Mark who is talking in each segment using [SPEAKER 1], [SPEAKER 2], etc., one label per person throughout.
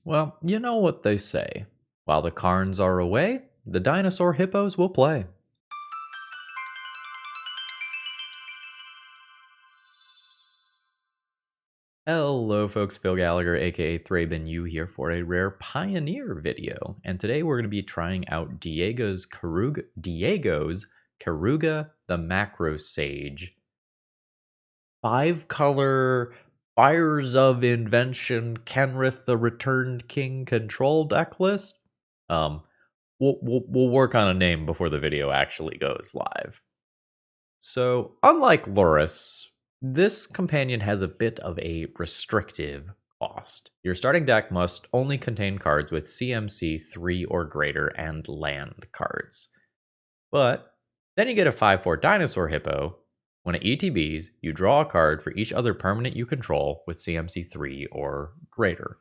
[SPEAKER 1] Well, you know what they say. While the Karns are away, the dinosaur hippos will play. Hello folks, Phil Gallagher aka ThrabenU here for a rare Pioneer video, and today we're going to be trying out Diego's Keruga the Macrosage 5-color Fires of Invention Kenrith the Returned King Control decklist. We'll work on a name before the video actually goes live. So, unlike Loris, this companion has a bit of a restrictive cost. Your starting deck must only contain cards with CMC 3 or greater and land cards. But then you get a 5/4 Dinosaur Hippo. When it ETBs, you draw a card for each other permanent you control with CMC 3 or greater.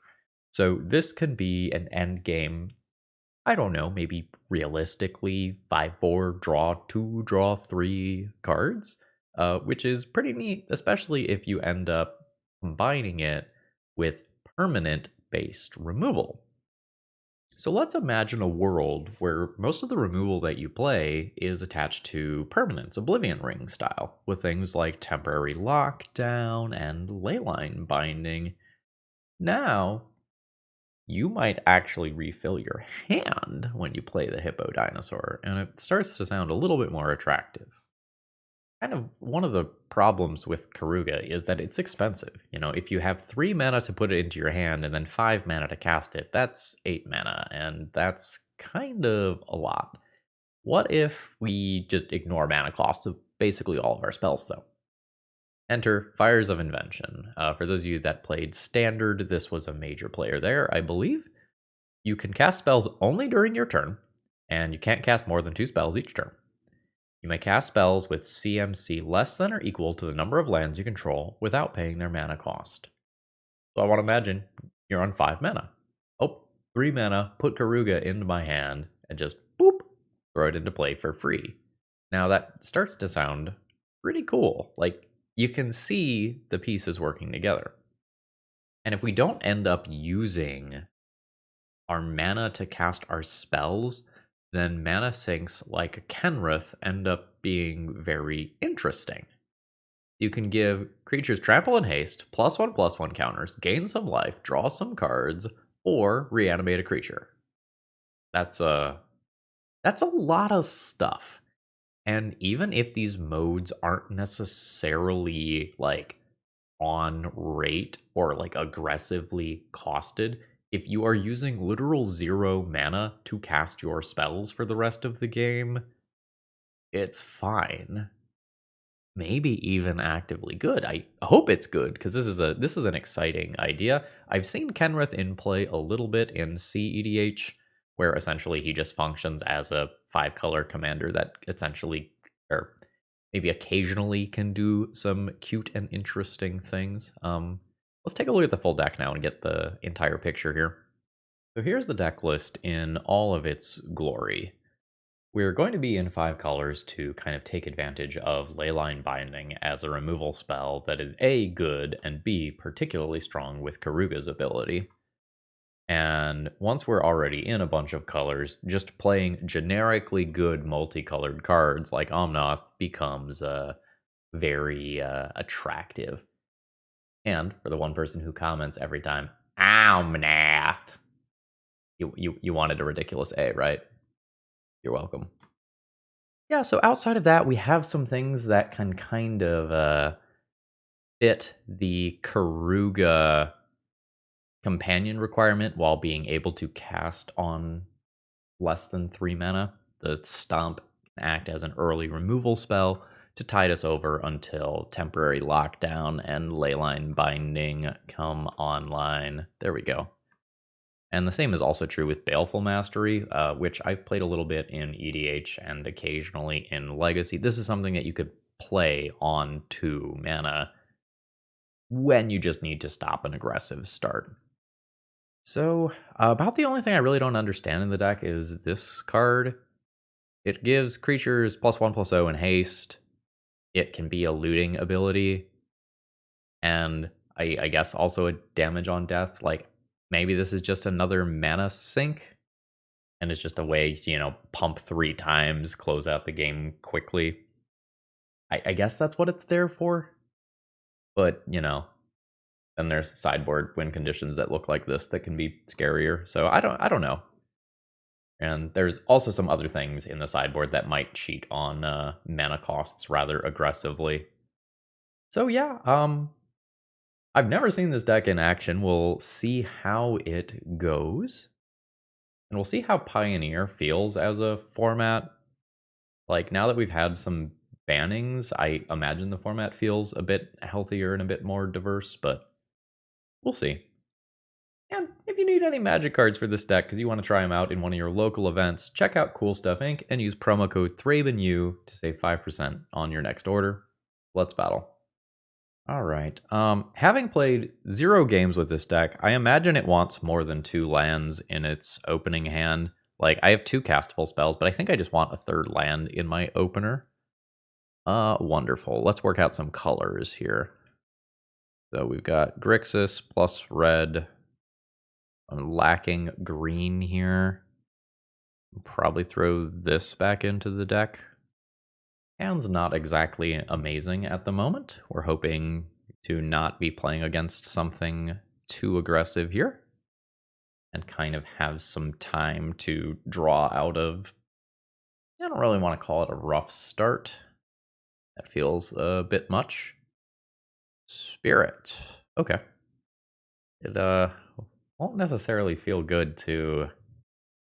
[SPEAKER 1] So this could be an endgame, I don't know, maybe realistically 5/4, draw 2, draw 3 cards, which is pretty neat, especially if you end up combining it with permanent-based removal. So let's imagine a world where most of the removal that you play is attached to permanents, Oblivion Ring style, with things like Temporary Lockdown and Leyline Binding. Now, you might actually refill your hand when you play the Hippo Dinosaur, and it starts to sound a little bit more attractive. Kind of one of the problems with Keruga is that it's expensive. You know, if you have 3 mana to put it into your hand and then 5 mana to cast it, that's 8 mana, and that's kind of a lot. What if we just ignore mana costs of basically all of our spells, though? Enter Fires of Invention. For those of you that played Standard, this was a major player there, I believe. You can cast spells only during your turn, and you can't cast more than 2 spells each turn. You may cast spells with CMC less than or equal to the number of lands you control without paying their mana cost. So I want to imagine you're on 5 mana. Oh, 3 mana, put Keruga into my hand, and just boop, throw it into play for free. Now that starts to sound pretty cool. Like, you can see the pieces working together. And if we don't end up using our mana to cast our spells, then mana sinks like Kenrith end up being very interesting. You can give creatures trample and haste, +1/+1 counters, gain some life, draw some cards, or reanimate a creature. That's a lot of stuff. And even if these modes aren't necessarily like on rate or like aggressively costed, if you are using literal 0 mana to cast your spells for the rest of the game, it's fine. Maybe even actively good. I hope it's good, because this is an exciting idea. I've seen Kenrith in play a little bit in CEDH, where essentially he just functions as a 5-color commander that essentially, or maybe occasionally, can do some cute and interesting things. Let's take a look at the full deck now and get the entire picture here. So here's the deck list in all of its glory. We're going to be in 5 colors to kind of take advantage of Leyline Binding as a removal spell that is A, good, and B, particularly strong with Keruga's ability. And once we're already in a bunch of colors, just playing generically good multicolored cards like Omnath becomes very attractive. And for the one person who comments every time, Omnath, you wanted a ridiculous A, right? You're welcome. Yeah, so outside of that, we have some things that can kind of fit the Keruga companion requirement while being able to cast on less than 3 mana. The Stomp can act as an early removal spell to tide us over until Temporary Lockdown and Leyline Binding come online. There we go. And the same is also true with Baleful Mastery, which I've played a little bit in EDH and occasionally in Legacy. This is something that you could play on 2 mana when you just need to stop an aggressive start. So, about the only thing I really don't understand in the deck is this card. It gives creatures +1/+0 and haste. It can be a looting ability. And I guess also a damage on death. Like, maybe this is just another mana sink, and it's just a way to, pump 3 times, close out the game quickly. I guess that's what it's there for. But, then there's sideboard win conditions that look like this that can be scarier. So I don't know. And there's also some other things in the sideboard that might cheat on mana costs rather aggressively. So yeah, I've never seen this deck in action. We'll see how it goes. And we'll see how Pioneer feels as a format. Like, now that we've had some bannings, I imagine the format feels a bit healthier and a bit more diverse, but we'll see. And if you need any Magic cards for this deck because you want to try them out in one of your local events, check out Cool Stuff Inc. and use promo code ThrabenU to save 5% on your next order. Let's battle. All right. Having played 0 games with this deck, I imagine it wants more than 2 lands in its opening hand. Like, I have 2 castable spells, but I think I just want a 3rd land in my opener. Wonderful. Let's work out some colors here. So we've got Grixis plus red. I'm lacking green here. I'll probably throw this back into the deck. Hand's not exactly amazing at the moment. We're hoping to not be playing against something too aggressive here and kind of have some time to draw out of. I don't really want to call it a rough start. That feels a bit much. Spirit. Okay. It won't necessarily feel good to,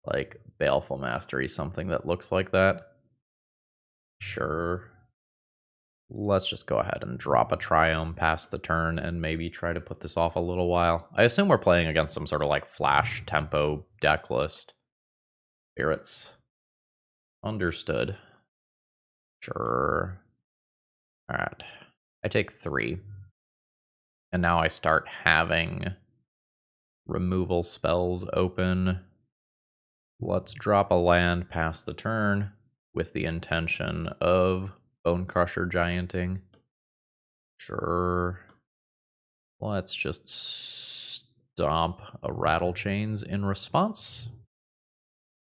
[SPEAKER 1] like, Baleful Mastery something that looks like that. Sure. Let's just go ahead and drop a Triome past the turn and maybe try to put this off a little while. I assume we're playing against some sort of like flash tempo deck list. Spirits. Understood. Sure. Alright. I take 3. And now I start having removal spells open. Let's drop a land past the turn with the intention of Bone Crusher Gianting. Sure. Let's just stomp a Rattle Chains in response.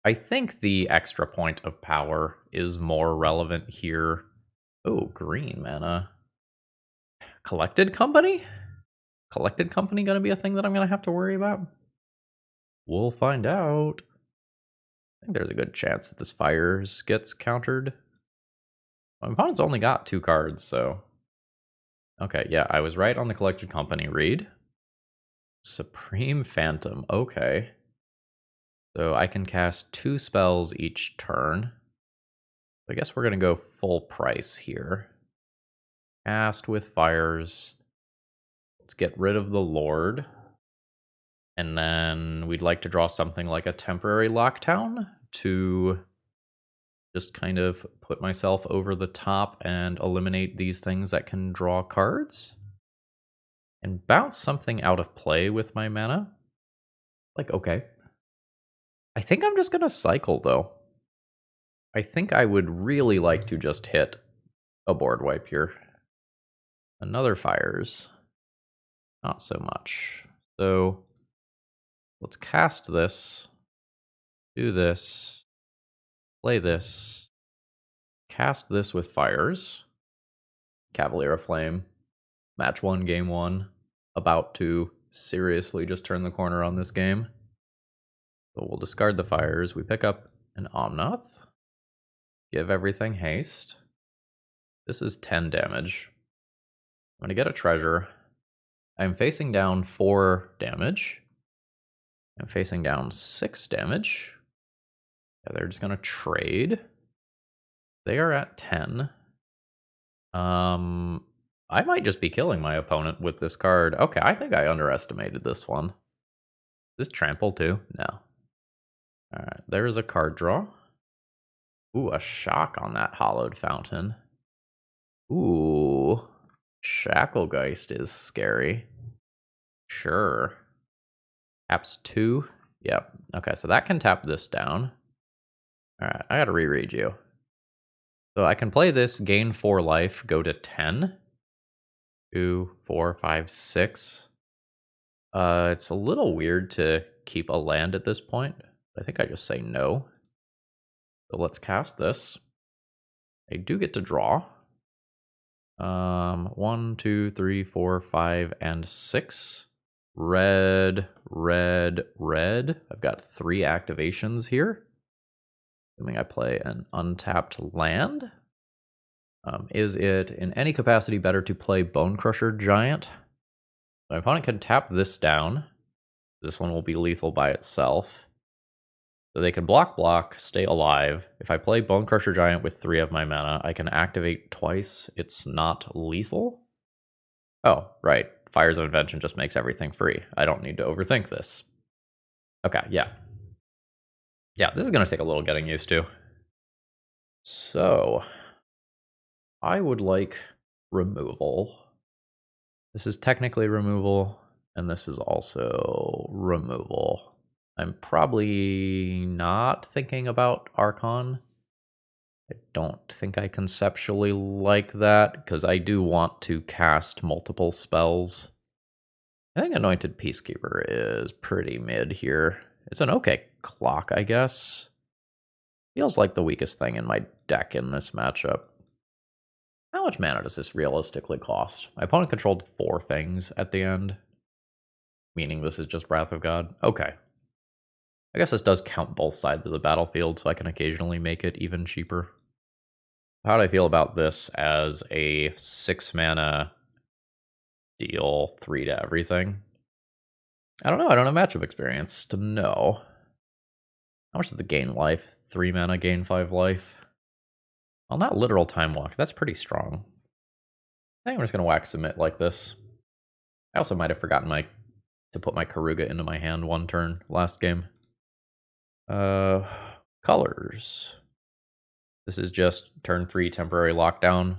[SPEAKER 1] I think the extra point of power is more relevant here. Oh, green mana. Collected Company? Collected Company gonna be a thing that I'm gonna have to worry about? We'll find out. I think there's a good chance that this Fires gets countered. My opponent's only got 2 cards, so... Okay, yeah, I was right on the Collected Company read. Supreme Phantom, okay. So I can cast 2 spells each turn. I guess we're going to go full price here. Cast with Fires. Let's get rid of the Lord. And then we'd like to draw something like a temporary Lockdown to just kind of put myself over the top and eliminate these things that can draw cards. And bounce something out of play with my mana. Like, okay. I think I'm just going to cycle, though. I think I would really like to just hit a board wipe here. Another Fires. Not so much. So let's cast this. Do this. Play this. Cast this with Fires. Cavalier of Flame. Match 1, game 1. About to seriously just turn the corner on this game. So we'll discard the Fires. We pick up an Omnath. Give everything haste. This is 10 damage. I'm going to get a treasure. I'm facing down 4 damage. I'm facing down 6 damage. Yeah, they're just going to trade. They are at 10. I might just be killing my opponent with this card. Okay, I think I underestimated this one. Is this trample too? No. Alright, there's a card draw. Ooh, a shock on that Hallowed Fountain. Ooh, Shacklegeist is scary. Sure. Taps 2. Yep. Okay, so that can tap this down. Alright, I gotta reread you. So I can play this, gain 4 life, go to 10. 2, 4, 5, 6. It's a little weird to keep a land at this point. I think I just say no. So let's cast this. I do get to draw. 1, 2, 3, 4, 5, and 6. Red, red, red. I've got 3 activations here. Assuming I play an untapped land. Is it in any capacity better to play Bone Crusher Giant? My opponent can tap this down. This one will be lethal by itself. So they can block, stay alive. If I play Bone Crusher Giant with 3 of my mana, I can activate twice. It's not lethal. Oh, right. Fires of Invention just makes everything free. I don't need to overthink this. Okay, yeah. Yeah, this is going to take a little getting used to. So, I would like removal. This is technically removal, and this is also removal. I'm probably not thinking about Archon. I don't think I conceptually like that, because I do want to cast multiple spells. I think Anointed Peacekeeper is pretty mid here. It's an okay clock, I guess. Feels like the weakest thing in my deck in this matchup. How much mana does this realistically cost? My opponent controlled 4 things at the end, meaning this is just Wrath of God. Okay. I guess this does count both sides of the battlefield, so I can occasionally make it even cheaper. How do I feel about this as a 6 mana deal 3 to everything? I don't know. I don't have matchup experience to know. How much does it gain life? 3 mana, gain 5 life. Well, not literal time walk. That's pretty strong. I think I'm just going to whack submit like this. I also might have forgotten to put my Keruga into my hand 1 turn last game. Colors. This is just turn 3 temporary lockdown.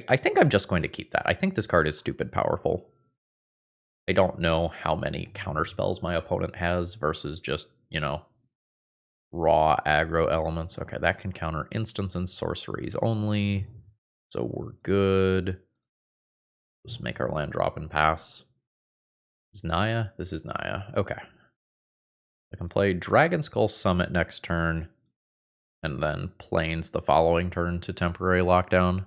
[SPEAKER 1] I think I'm just going to keep that. I think this card is stupid powerful. I don't know how many counter spells my opponent has versus just, you know, raw aggro elements. Okay, that can counter instants and sorceries only. So we're good. Just make our land drop and pass. Is Naya? This is Naya. Okay. I can play Dragon Skull Summit next turn, and then Plains the following turn to temporary lockdown.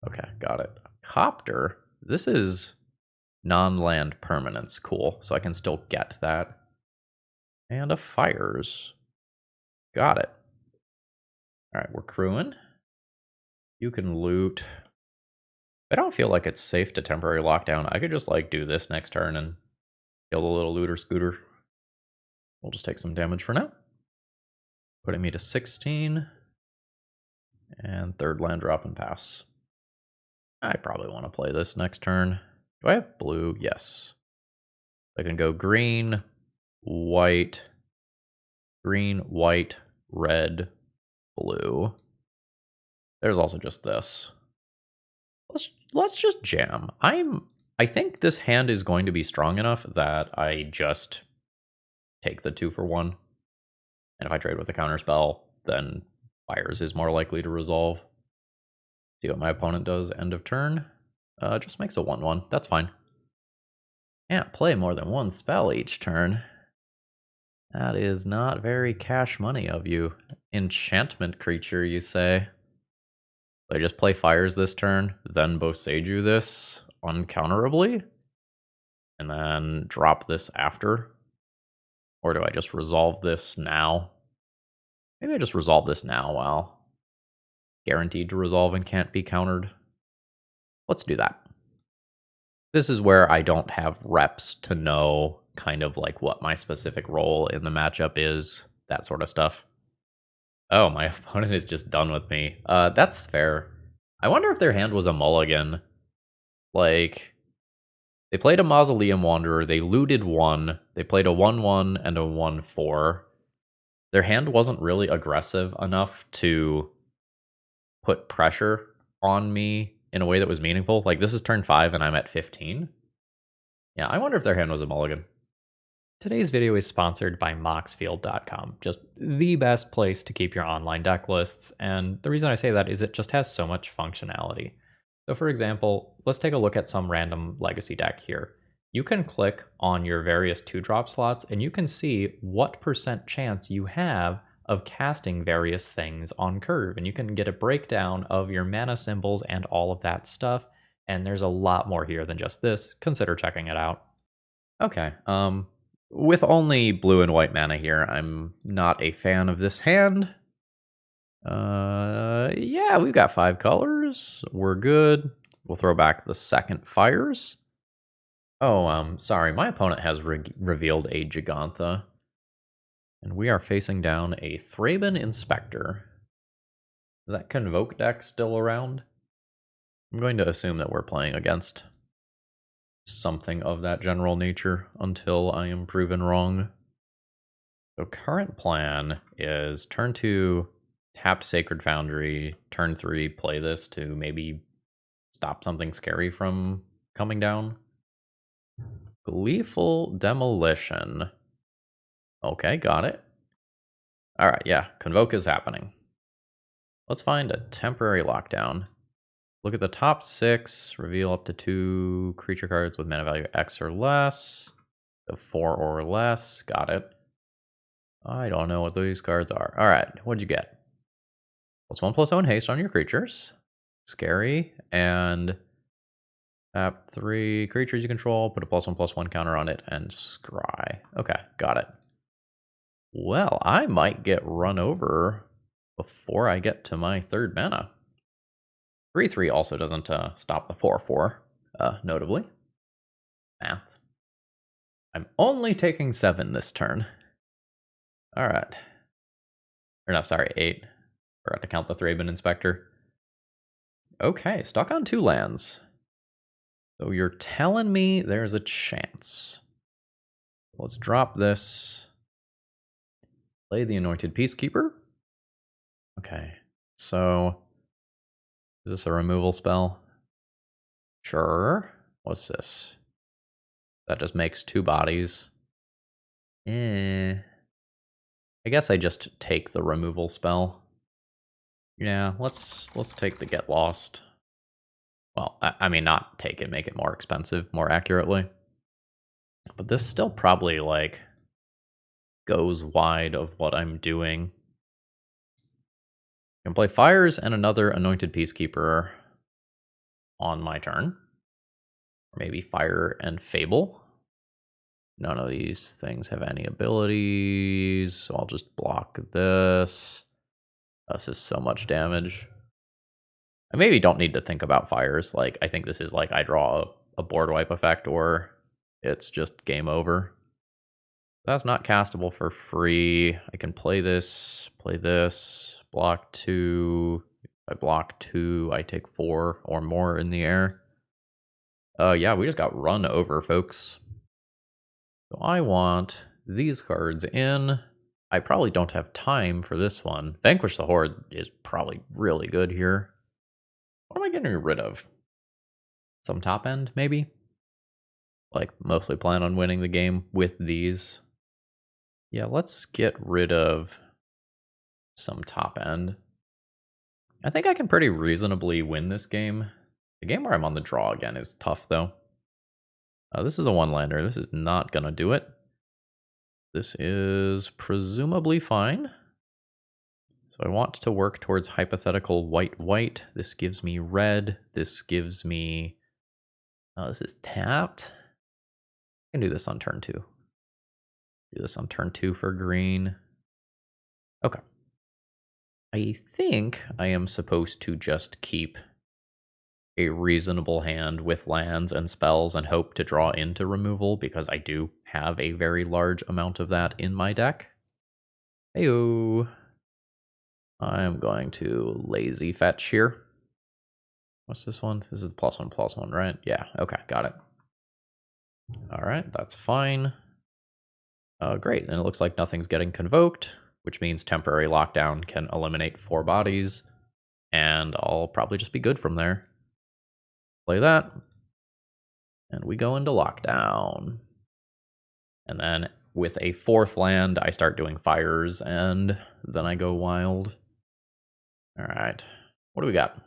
[SPEAKER 1] Okay, got it. Copter. This is non-land permanence. Cool. So I can still get that. And a Fires. Got it. All right, we're crewing. You can loot. I don't feel like it's safe to temporary lockdown. I could just like do this next turn and kill the little looter scooter. We'll just take some damage for now. Putting me to 16. And 3rd land drop and pass. I probably want to play this next turn. Do I have blue? Yes. I can go green, white, red, blue. There's also just this. Let's just jam. I think this hand is going to be strong enough that I just take the 2 for 1. And if I trade with a counterspell, then Fires is more likely to resolve. See what my opponent does end of turn. Just makes a 1/1. That's fine. Can't play more than 1 spell each turn. That is not very cash money of you. Enchantment creature, you say? I just play Fires this turn, then Boseiju this uncounterably, and then drop this after? Or do I just resolve this now? Maybe I just resolve this now while guaranteed to resolve and can't be countered. Let's do that. This is where I don't have reps to know kind of like what my specific role in the matchup is, that sort of stuff. Oh, my opponent is just done with me. That's fair. I wonder if their hand was a mulligan. Like, they played a Mausoleum Wanderer, they looted 1, they played a 1/1 and a 1/4. Their hand wasn't really aggressive enough to put pressure on me in a way that was meaningful. Like, this is turn 5 and I'm at 15. Yeah, I wonder if their hand was a mulligan. Today's video is sponsored by Moxfield.com, just the best place to keep your online deck lists, and the reason I say that is it just has so much functionality. So for example, let's take a look at some random legacy deck here. You can click on your various 2-drop slots and you can see what % chance you have of casting various things on curve. And you can get a breakdown of your mana symbols and all of that stuff. And there's a lot more here than just this. Consider checking it out. Okay, with only blue and white mana here, I'm not a fan of this hand. Yeah, we've got 5 colors. We're good. We'll throw back the second Fires. Oh, sorry, my opponent has revealed a Gigantha. And we are facing down a Thraben Inspector. Is that Convoke deck still around? I'm going to assume that we're playing against something of that general nature until I am proven wrong. So current plan is turn 2, tap Sacred Foundry, turn 3, play this to maybe stop something scary from coming down. Gleeful Demolition. Okay, got it. Alright, yeah, Convoke is happening. Let's find a temporary lockdown. Look at the top 6, reveal up to 2 creature cards with mana value X or less. So 4 or less, got it. I don't know what these cards are. Alright, what'd you get? +1/+0 haste on your creatures. Scary. And tap 3 creatures you control, put a +1/+1 counter on it, and scry. Okay, got it. Well, I might get run over before I get to my 3rd mana. 3/3 also doesn't stop the 4/4, notably. Math. I'm only taking 7 this turn. Alright. Or no, sorry, 8. Forgot to count the Thraben Inspector. Okay, stuck on 2 lands. So you're telling me there's a chance. Let's drop this. Play the Anointed Peacekeeper. Okay, so is this a removal spell? Sure. What's this? That just makes 2 bodies. I guess I just take the removal spell. Yeah, let's take the Get Lost. Well, I mean, not take it, make it more expensive, more accurately. But this still probably, like, goes wide of what I'm doing. I can play Fires and another Anointed Peacekeeper on my turn. Or maybe Fire and Fable. None of these things have any abilities, so I'll just block this. This is so much damage. I maybe don't need to think about Fires. Like, I think this is like I draw a board wipe effect, or it's just game over. That's not castable for free. I can play this, block 2. If I block 2, I take 4 or more in the air. Yeah, we just got run over, folks. So I want these cards in. I probably don't have time for this one. Vanquish the Horde is probably really good here. What am I getting rid of? Some top end, maybe? Like, mostly plan on winning the game with these. Yeah, let's get rid of some top end. I think I can pretty reasonably win this game. The game where I'm on the draw again is tough, though. This is a 1-lander. This is not going to do it. This is presumably fine. So I want to work towards hypothetical white-white. This gives me red. This gives me... this is tapped. I can do this on turn 2. Do this on turn 2 for green. Okay. I think I am supposed to just keep a reasonable hand with lands and spells and hope to draw into removal, because I do have a very large amount of that in my deck. Heyo. I'm going to lazy fetch here. What's this one? This is +1/+1, right? Yeah, okay, got it. Alright, that's fine. Great, and it looks like nothing's getting convoked, which means temporary lockdown can eliminate 4 bodies, and I'll probably just be good from there. Play that, and we go into lockdown. And then with a 4th land, I start doing Fires, and then I go wild. Alright, what do we got?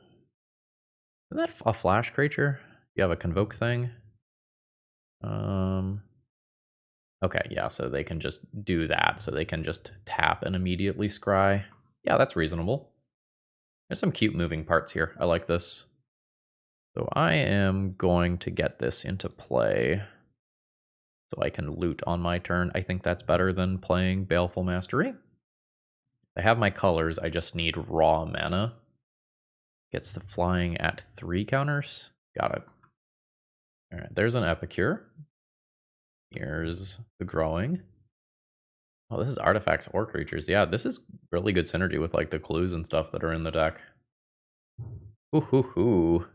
[SPEAKER 1] Isn't that a flash creature? You have a convoke thing? Okay, yeah, so they can just do that. So they can just tap and immediately scry. Yeah, that's reasonable. There's some cute moving parts here. I like this. So I am going to get this into play so I can loot on my turn. I think that's better than playing Baleful Mastery. I have my colors, I just need raw mana. Gets the flying at 3 counters. Got it. Alright, there's an Epicure. Here's the Growing. Oh, this is artifacts or creatures. Yeah, this is really good synergy with like the clues and stuff that are in the deck. Ooh.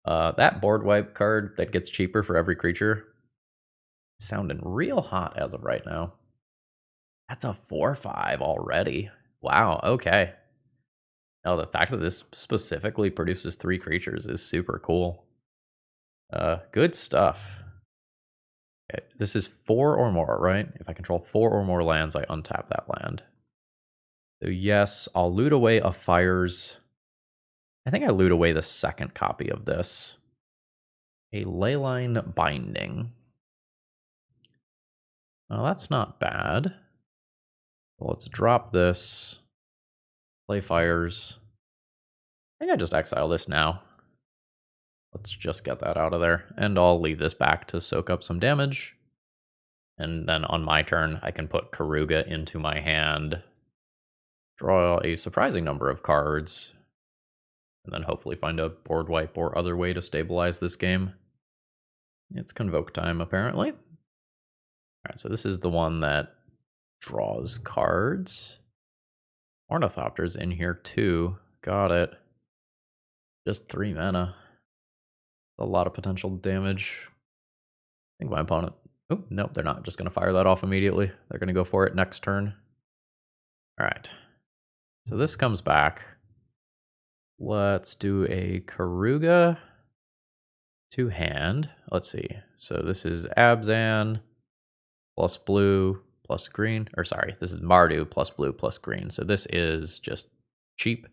[SPEAKER 1] That board wipe card that gets cheaper for every creature. Sounding real hot as of right now. That's a 4/5 already. Wow, okay. Now the fact that this specifically produces 3 creatures is super cool. Good stuff. Okay, this is 4 or more, right? If I control 4 or more lands, I untap that land. So yes, I'll loot away a Fires. I think I loot away the second copy of this. A Leyline Binding. Well, that's not bad. Well, let's drop this. Play Fires. I think I just exile this now. Let's just get that out of there. And I'll leave this back to soak up some damage. And then on my turn, I can put Keruga into my hand. Draw a surprising number of cards. And then hopefully find a board wipe or other way to stabilize this game. It's Convoke time, apparently. Alright, so this is the one that draws cards. Ornithopter's in here too. Got it. Just 3 mana. A lot of potential damage. I think my opponent... Oh, nope, they're not just going to fire that off immediately. They're going to go for it next turn. Alright. So this comes back. Let's do a Keruga to hand. Let's see. So this is Abzan plus blue plus green. Or sorry, this is Mardu plus blue plus green. So this is just cheap.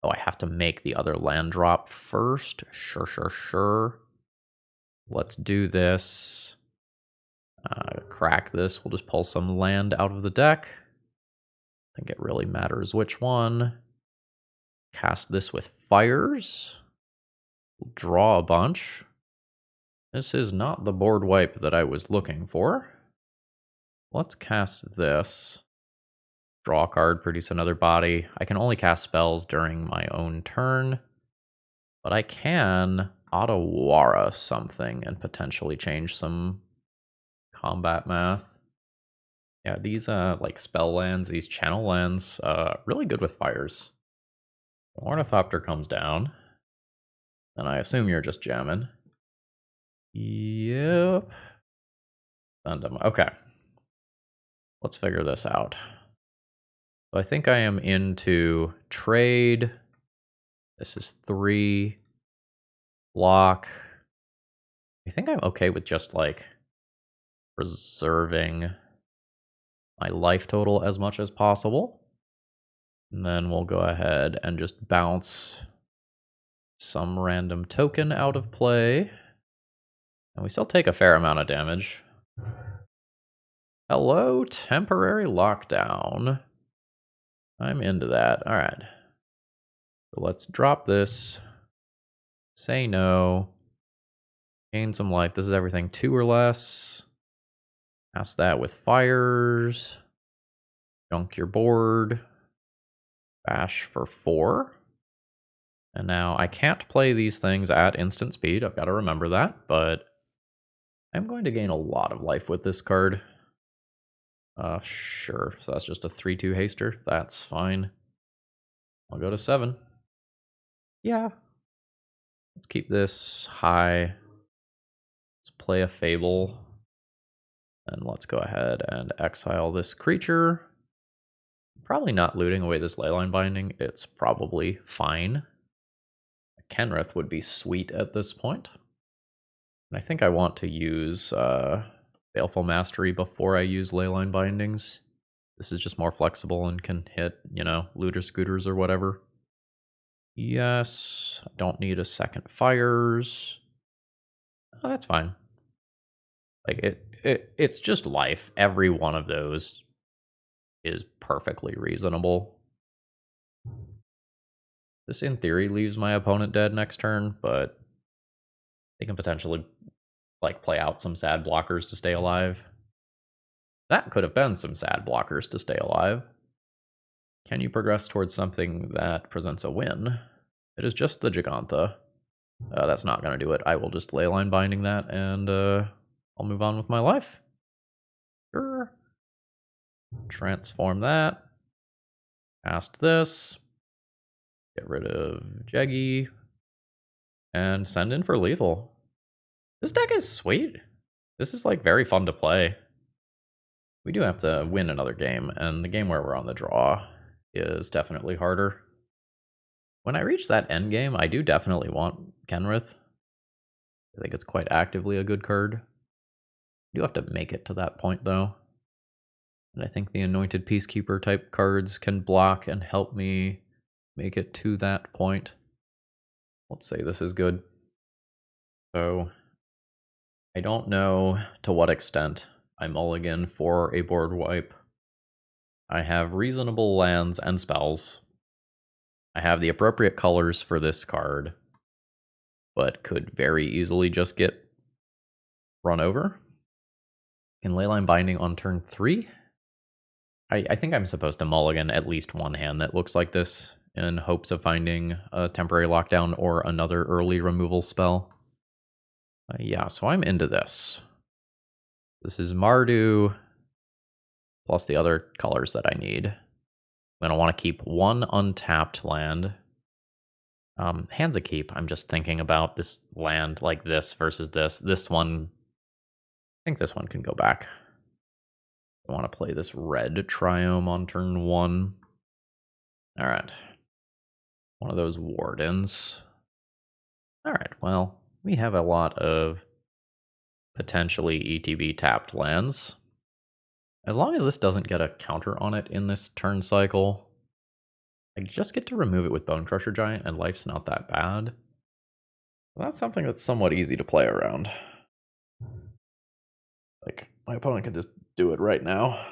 [SPEAKER 1] Oh, I have to make the other land drop first. Sure. Let's do this. Crack this. We'll just pull some land out of the deck. I think it really matters which one. Cast this with Fires. Draw a bunch. This is not the board wipe that I was looking for. Let's cast this. Draw a card, produce another body. I can only cast spells during my own turn, but I can Otawara something and potentially change some combat math. Yeah, these like spell lands, these channel lands, really good with Fires. Ornithopter comes down. And I assume you're just jamming. Yep. Okay. Let's figure this out. So I think I am into trade. This is 3. Block. I think I'm okay with just like preserving my life total as much as possible. And then we'll go ahead and just bounce some random token out of play. And we still take a fair amount of damage. Hello, temporary lockdown. I'm into that. All right. So let's drop this. Say no. Gain some life. This is everything 2 or less. Cast that with Fires. Junk your board. Bash for 4. And now I can't play these things at instant speed. I've got to remember that, but I'm going to gain a lot of life with this card. Sure. So that's just a 3/2 haster. That's fine. I'll go to 7. Yeah. Let's keep this high. Let's play a Fable. And let's go ahead and exile this creature. Probably not looting away this Leyline Binding. It's probably fine. Kenrith would be sweet at this point. And I think I want to use Baleful Mastery before I use Leyline Bindings. This is just more flexible and can hit, you know, looter scooters or whatever. Yes, I don't need a second fires. Oh, that's fine. Like it's just life. Every one of those is perfectly reasonable. This in theory leaves my opponent dead next turn, but they can potentially like play out some sad blockers to stay alive. That could have been some sad blockers to stay alive. Can you progress towards something that presents a win? It is just the Gigantha. That's not going to do it. I will just Leyline binding that, and I'll move on with my life. Sure. Transform that. Cast this. Get rid of Jeggy. And send in for lethal. This deck is sweet. This is like very fun to play. We do have to win another game, and the game where we're on the draw is definitely harder. When I reach that end game, I do definitely want Kenrith. I think it's quite actively a good card. You do have to make it to that point, though. And I think the Anointed Peacekeeper type cards can block and help me make it to that point. Let's say this is good. So, I don't know to what extent I mulligan for a board wipe. I have reasonable lands and spells. I have the appropriate colors for this card, but could very easily just get run over. In Leyline Binding on turn 3, I think I'm supposed to mulligan at least one hand that looks like this in hopes of finding a temporary lockdown or another early removal spell. Yeah, so I'm into this. This is Mardu plus the other colors that I need. I'm going to want to keep one untapped land. Hands a keep. I'm just thinking about this land like this versus this. This one, I think this one can go back. I want to play this red Triome on turn 1. All right. One of those Wardens. All right, well, we have a lot of potentially ETB tapped lands. As long as this doesn't get a counter on it in this turn cycle, I just get to remove it with Bone Crusher Giant, and life's not that bad. Well, that's something that's somewhat easy to play around. Like, my opponent can just do it right now.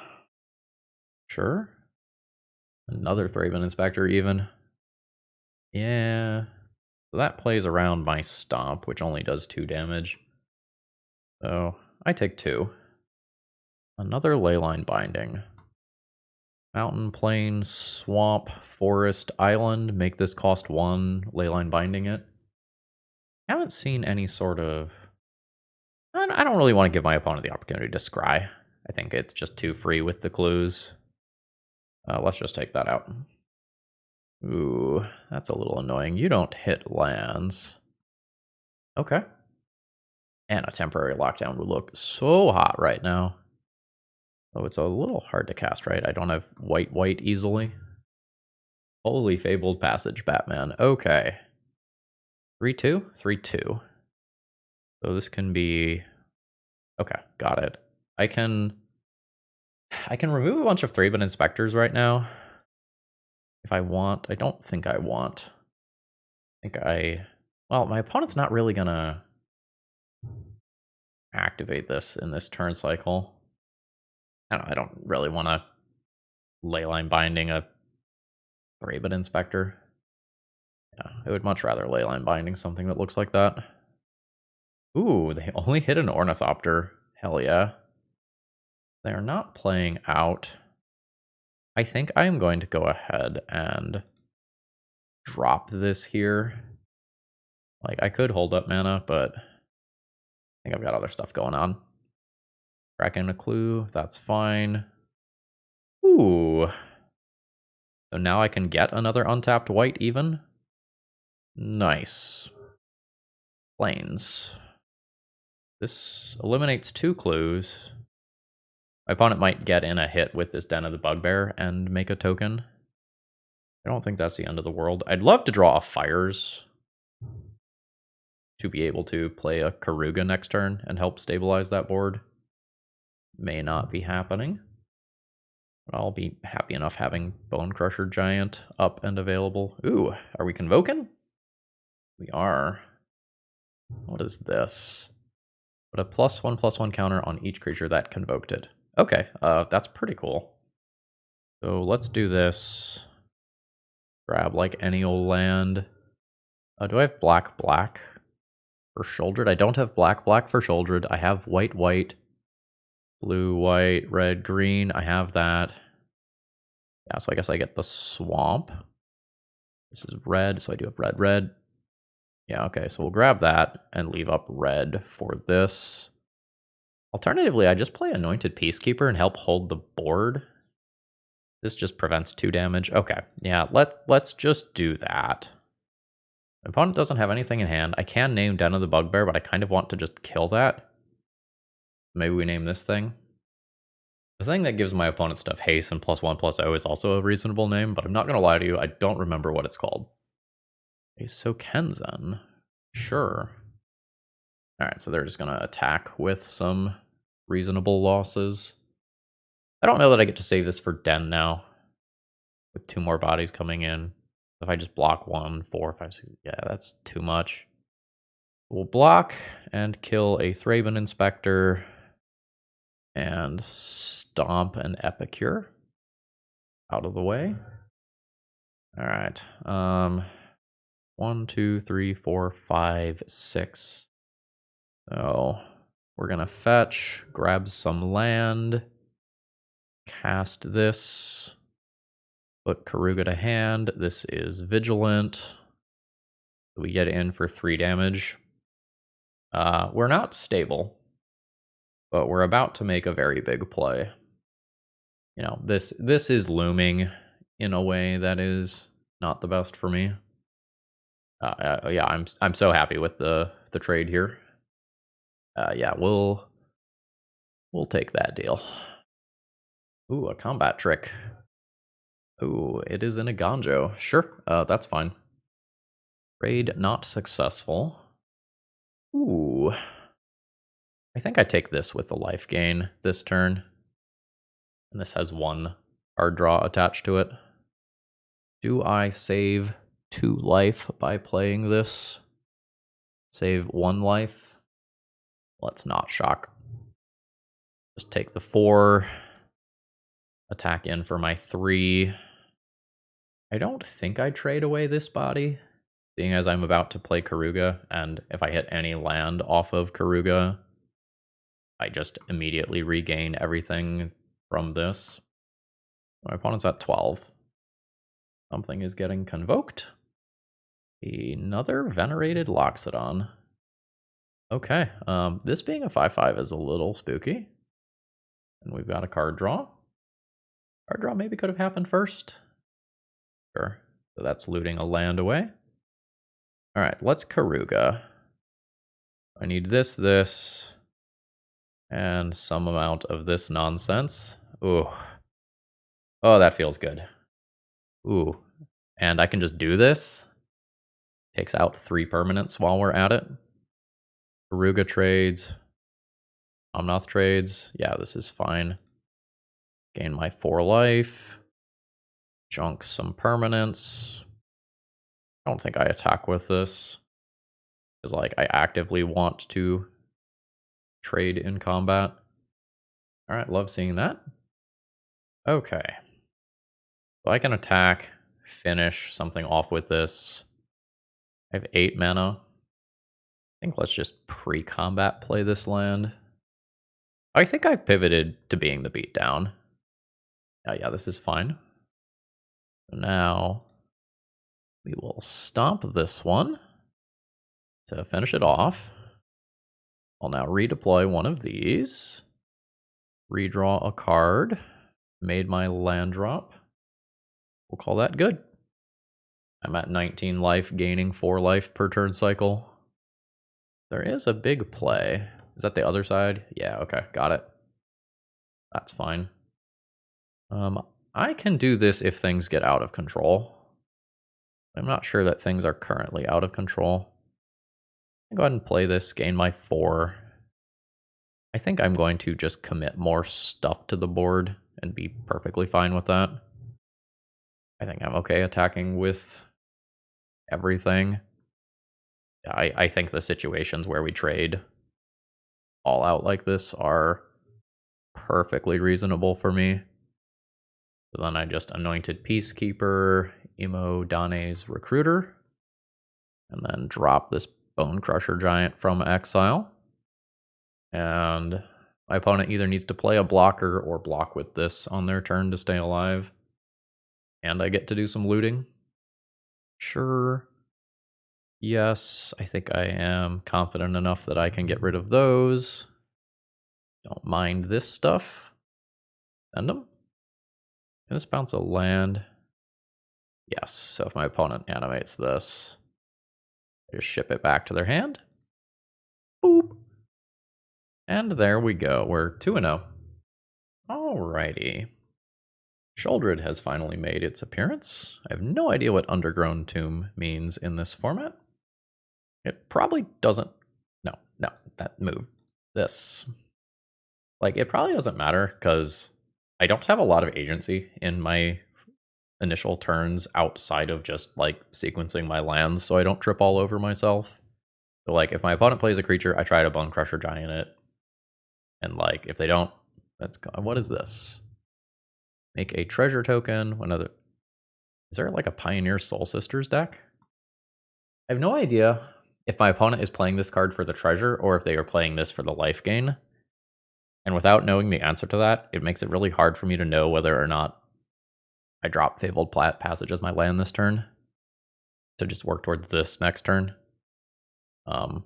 [SPEAKER 1] Sure. Another Thraben Inspector, even. Yeah. So that plays around my Stomp, which only does 2 damage. So, I take 2. Another Leyline Binding. Mountain, plain, swamp, forest, island. Make this cost 1, Leyline Binding it. I haven't seen any sort of... I don't really want to give my opponent the opportunity to scry. I think it's just too free with the clues. Let's just take that out. Ooh, that's a little annoying. You don't hit lands. Okay. And a temporary lockdown would look so hot right now. Oh, it's a little hard to cast, right? I don't have white easily. Holy Fabled Passage, Batman. Okay. 3-2? 3-2. So this can be... Okay, got it. I can remove a bunch of Thraben Inspectors right now. If I want. I don't think I want. Well, my opponent's not really gonna activate this in this turn cycle. I don't really want to Leyline Binding a Thraben Inspector. Yeah, I would much rather Leyline Binding something that looks like that. Ooh, they only hit an Ornithopter. Hell yeah. They are not playing out. I think I am going to go ahead and drop this here. Like, I could hold up mana, but I think I've got other stuff going on. Cracking a clue, that's fine. Ooh. So now I can get another untapped white even. Nice. Plains. This eliminates 2 clues. My opponent might get in a hit with this Den of the Bugbear and make a token. I don't think that's the end of the world. I'd love to draw a Fires to be able to play a Keruga next turn and help stabilize that board. May not be happening. But I'll be happy enough having Bone Crusher Giant up and available. Ooh, are we convoking? We are. What is this? Put a +1/+1 counter on each creature that convoked it. Okay, that's pretty cool. So let's do this. Grab like any old land. Do I have black for Shouldered? I don't have black for Shouldered. I have white, blue, white, red, green. I have that. Yeah, so I guess I get the Swamp. This is red, so I do have red. Yeah, okay, so we'll grab that and leave up red for this. Alternatively, I just play Anointed Peacekeeper and help hold the board. This just prevents 2 damage. Okay, yeah, let's just do that. My opponent doesn't have anything in hand. I can name Den of the Bugbear, but I kind of want to just kill that. Maybe we name this thing. The thing that gives my opponent stuff haste and +1/+0 is also a reasonable name, but I'm not going to lie to you, I don't remember what it's called. So Kenzen. Sure. Alright, so they're just going to attack with some reasonable losses. I don't know that I get to save this for Den now. With 2 more bodies coming in. If I just block 1, 4, 5, 6, yeah, that's too much. We'll block and kill a Thraben Inspector. And stomp an Epicure. Out of the way. Alright. 1, 2, 3, 4, 5, 6. So we're gonna fetch, grab some land, cast this, put Keruga to hand. This is Vigilant. We get in for 3 damage. We're not stable, but we're about to make a very big play. You know, this is looming in a way that is not the best for me. Yeah, I'm so happy with the trade here. Yeah, we'll take that deal. Ooh, a combat trick. Ooh, it is in a Ganjo. Sure, that's fine. Trade not successful. Ooh. I think I take this with the life gain this turn. And this has 1 card draw attached to it. Do I save 2 life by playing this? Save 1 life? Let's not shock. Just take the 4. Attack in for my 3. I don't think I trade away this body, seeing as I'm about to play Keruga, and if I hit any land off of Keruga, I just immediately regain everything from this. My opponent's at 12. Something is getting convoked. Another Venerated Loxodon. Okay, this being a 5/5 is a little spooky. And we've got a card draw. Card draw maybe could have happened first. Sure, so that's looting a land away. Alright, let's Keruga. I need this, and some amount of this nonsense. Ooh. Oh, that feels good. Ooh. And I can just do this. Takes out 3 permanents while we're at it. Keruga trades. Omnath trades. Yeah, this is fine. Gain my 4 life. Junk some permanents. I don't think I attack with this. Because, like, I actively want to trade in combat. Alright, love seeing that. Okay. So I can attack, finish something off with this. I have 8 mana. I think let's just pre-combat play this land. I think I've pivoted to being the beatdown. Yeah, this is fine. So now we will stomp this one to finish it off. I'll now redeploy one of these. Redraw a card. Made my land drop. We'll call that good. I'm at 19 life, gaining 4 life per turn cycle. There is a big play. Is that the other side? Yeah, okay, got it. That's fine. I can do this if things get out of control. I'm not sure that things are currently out of control. I'll go ahead and play this, gain my 4. I think I'm going to just commit more stuff to the board. and be perfectly fine with that. I think I'm okay attacking with everything. I think the situations where we trade all out like this are perfectly reasonable for me. So then I just anointed Peacekeeper, Imo Dane's Recruiter, and then drop this Bone Crusher Giant from exile. And my opponent either needs to play a blocker or block with this on their turn to stay alive. And I get to do some looting. Sure. Yes, I think I am confident enough that I can get rid of those. Don't mind this stuff. Send them. Can this bounce a land? Yes, so if my opponent animates this, I just ship it back to their hand. Boop. And there we go. We're 2-0. Alrighty. Sheoldred has finally made its appearance. I have no idea what Undergrown Tomb means in this format. It probably doesn't... No, that move. This. Like, it probably doesn't matter, because I don't have a lot of agency in my initial turns outside of just, like, sequencing my lands so I don't trip all over myself. So, like, if my opponent plays a creature, I try to Bone Crusher Giant it. And, like, if they don't, that's... What is this? Make a treasure token. One other... Is there, like, a Pioneer Soul Sisters deck? I have no idea if my opponent is playing this card for the treasure or if they are playing this for the life gain. And without knowing the answer to that, it makes it really hard for me to know whether or not I drop Fabled Passage as my land this turn to just work towards this next turn. I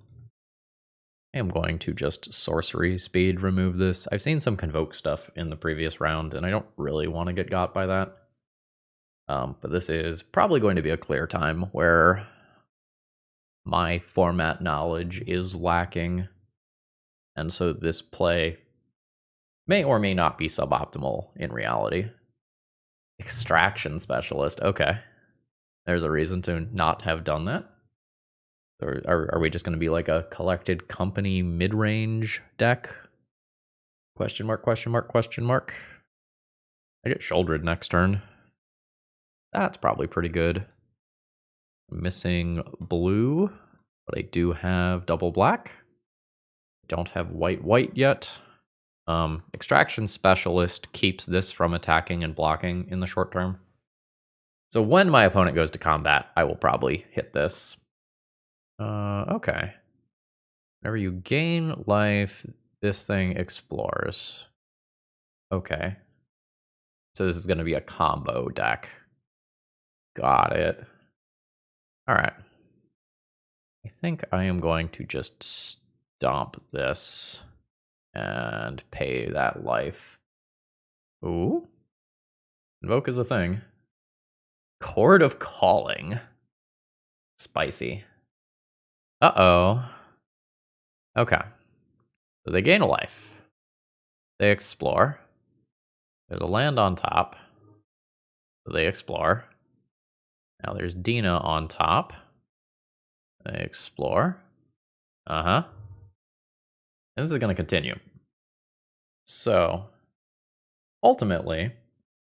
[SPEAKER 1] am going to just sorcery speed remove this. I've seen some Convoke stuff in the previous round, and I don't really want to get got by that. But this is probably going to be a clear time where my format knowledge is lacking. And so this play may or may not be suboptimal in reality. Extraction Specialist, okay. There's a reason to not have done that. Or are we just going to be like a Collected Company mid-range deck? Question mark, question mark, question mark. I get Sheoldred next turn. That's probably pretty good. I'm missing blue, but I do have double black. Don't have white yet. Extraction Specialist keeps this from attacking and blocking in the short term. So when my opponent goes to combat, I will probably hit this. Okay. Whenever you gain life, this thing explores. Okay. So this is going to be a combo deck. Got it. Alright. I think I am going to just stomp this and pay that life. Ooh. Invoke is a thing. Chord of Calling. Spicy. Uh-oh. Okay. So they gain a life. They explore. There's a land on top. So they explore. Now there's Dina on top. They explore. Uh-huh. And this is going to continue. So, ultimately,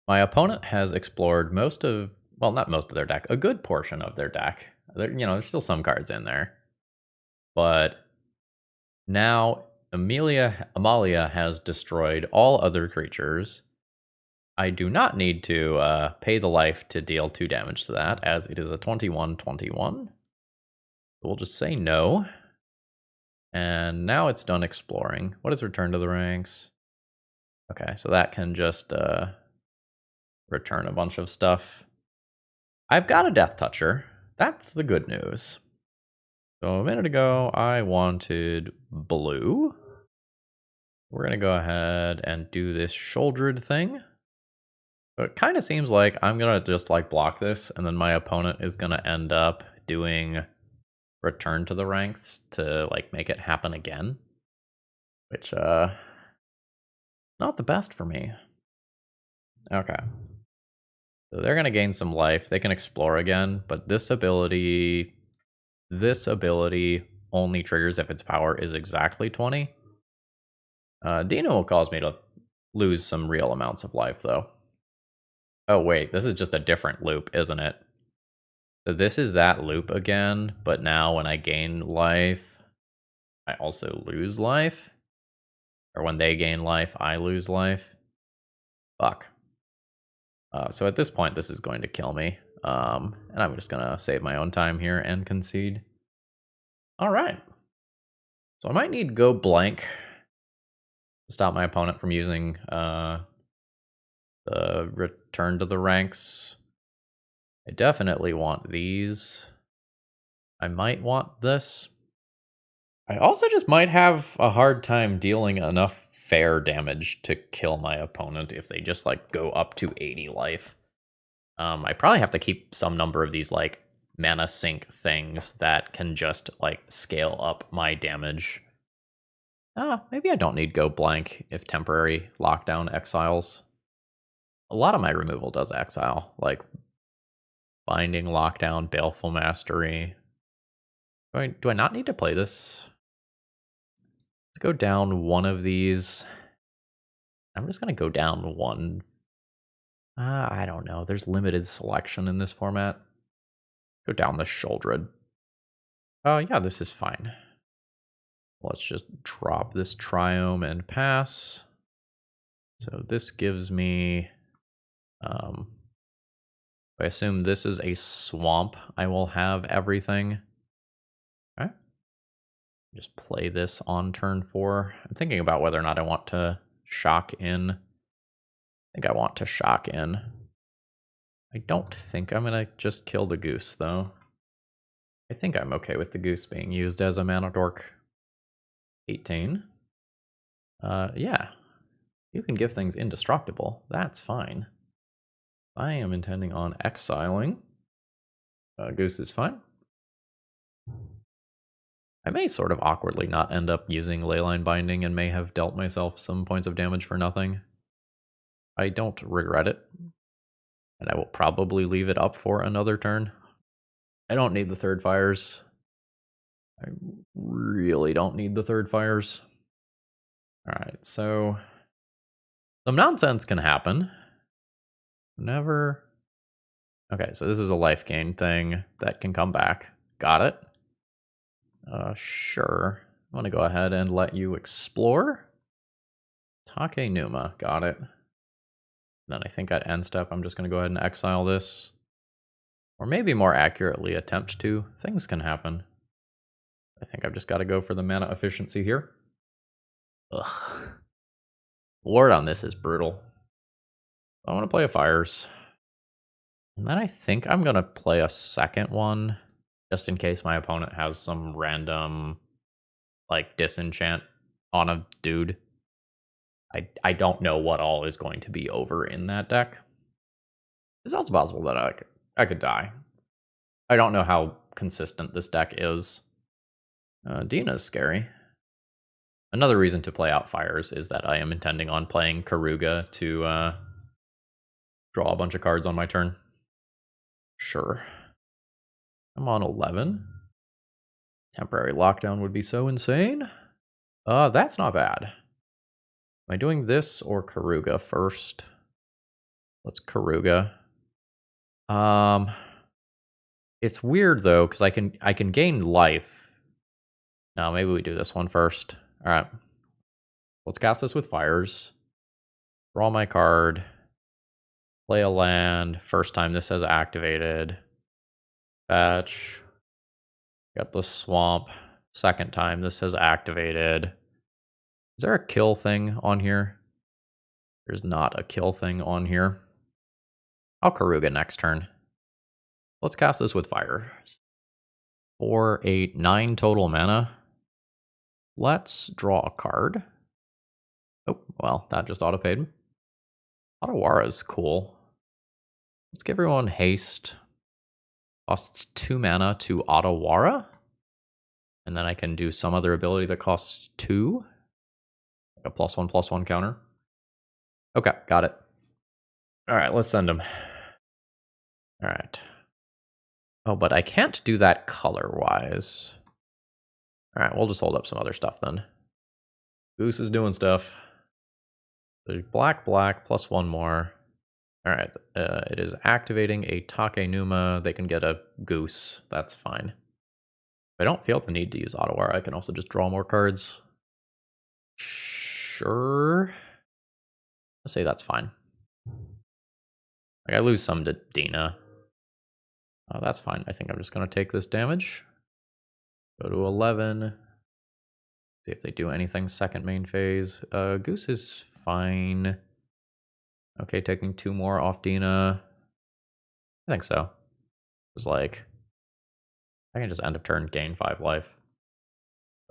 [SPEAKER 1] my opponent has explored most of, well, not most of their deck, a good portion of their deck. There's still some cards in there. But now Amalia has destroyed all other creatures. I do not need to pay the life to deal 2 damage to that, as it is a 21/21. We'll just say no. And now it's done exploring. What is Return to the Ranks? Okay, so that can just return a bunch of stuff. I've got a Death Toucher. That's the good news. So a minute ago, I wanted blue. We're going to go ahead and do this Sheoldred thing. So it kind of seems like I'm going to just like block this, and then my opponent is going to end up doing Return to the Ranks to like make it happen again. Which, not the best for me. Okay. So they're going to gain some life. They can explore again, but this ability only triggers if its power is exactly 20. Dino will cause me to lose some real amounts of life, though. Oh, wait, this is just a different loop, isn't it? So this is that loop again, but now when I gain life, I also lose life? Or when they gain life, I lose life? Fuck. So at this point, this is going to kill me. And I'm just going to save my own time here and concede. All right. So I might need go blank to stop my opponent from using the return to the ranks. I definitely want these. I might want this. I also just might have a hard time dealing enough fair damage to kill my opponent if they just like go up to 80 life. I probably have to keep some number of these like mana sink things that can just like scale up my damage. Maybe I don't need go blank if temporary lockdown exiles. A lot of my removal does exile, like binding, lockdown, baleful mastery. Do I not need to play this? Let's go down one of these. I'm just gonna go down one. I don't know. There's limited selection in this format. Go down the Sholdred. Yeah, this is fine. Let's just drop this Triome and pass. So this gives me, I assume this is a swamp. I will have everything. Okay. Just play this on turn 4. I'm thinking about whether or not I want to shock in. I think I want to shock in. I don't think I'm going to just kill the goose, though. I think I'm okay with the goose being used as a mana dork. 18. Yeah. You can give things indestructible. That's fine. I am intending on exiling. Goose is fine. I may sort of awkwardly not end up using Leyline Binding and may have dealt myself some points of damage for nothing. I don't regret it. And I will probably leave it up for another turn. I don't need the third fires. I really don't need the third fires. Alright, so some nonsense can happen. Never. Okay, so this is a life gain thing that can come back. Got it. Sure. I want to go ahead and let you explore. Take Numa. Got it. Then I think at end step, I'm just going to go ahead and exile this. Or maybe more accurately, attempt to. Things can happen. I think I've just got to go for the mana efficiency here. Ugh. Ward on this is brutal. I want to play a Fires. And then I think I'm going to play a second one, just in case my opponent has some random, like, disenchant on a dude. I don't know what all is going to be over in that deck. It's also possible that I could die. I don't know how consistent this deck is. Dina's scary. Another reason to play out Fires is that I am intending on playing Keruga to draw a bunch of cards on my turn. Sure. I'm on 11. Temporary lockdown would be so insane. That's not bad. Am I doing this or Keruga first? Let's Keruga. It's weird though, because I can gain life. No, maybe we do this one first. Alright. Let's cast this with Fires. Draw my card. Play a land. First time this has activated. Fetch. Got the swamp. Second time this has activated. Is there a kill thing on here? There's not a kill thing on here. I'll Keruga next turn. Let's cast this with Fires. 4, 8, 9 total mana. Let's draw a card. Oh, well, that just auto-paid. Otawara's cool. Let's give everyone haste. Costs 2 mana to Otawara. And then I can do some other ability that costs 2. Like a +1/+1 counter. Okay, got it. Alright, let's send him. Alright. Oh, but I can't do that color-wise. Alright, we'll just hold up some other stuff then. Goose is doing stuff. So black, black, plus one more. All right, it is activating a Takenuma. They can get a Goose. That's fine. If I don't feel the need to use Ottawara, I can also just draw more cards. Sure. Let's say that's fine. Like, I lose some to Dina. That's fine. I think I'm just going to take this damage. Go to 11. See if they do anything second main phase. Goose is fine. Okay, taking 2 more off Dina. I think so. It's like, I can just end of turn, gain 5 life.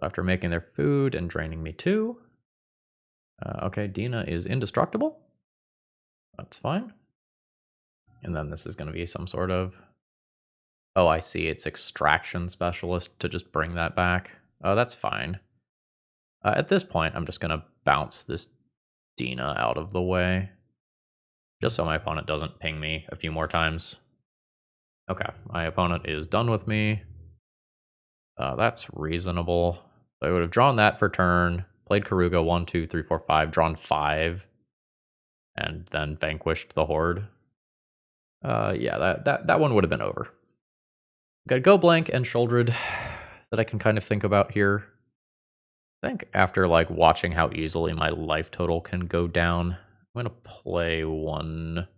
[SPEAKER 1] After making their food and draining me 2. Okay, Dina is indestructible. That's fine. And then this is going to be some sort of... Oh, I see. It's Extraction Specialist to just bring that back. Oh, that's fine. At this point, I'm just going to bounce this Dina out of the way. Just so my opponent doesn't ping me a few more times. Okay, my opponent is done with me. That's reasonable. So I would have drawn that for turn, played Keruga 1, 2, 3, 4, 5, drawn 5, and then vanquished the Horde. Yeah, that one would have been over. Got Go Blank and Shouldered that I can kind of think about here. I think after like watching how easily my life total can go down, I'm gonna play 1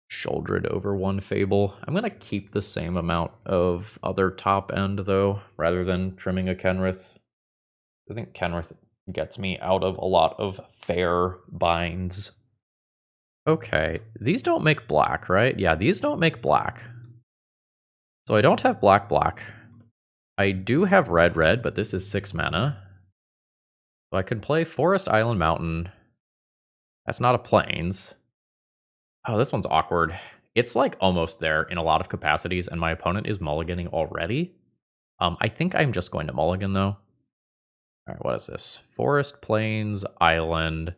[SPEAKER 1] Shouldered over 1 Fable. I'm gonna keep the same amount of other top end though, rather than trimming a Kenrith. I think Kenrith gets me out of a lot of fair binds. Okay, these don't make black, right? Yeah, these don't make black. So I don't have black, black. I do have red, red, but this is 6 mana. So I can play Forest, Island, Mountain. That's not a Plains. Oh, this one's awkward. It's like almost there in a lot of capacities, and my opponent is mulliganing already. I think I'm just going to mulligan, though. All right, what is this? Forest, Plains, Island.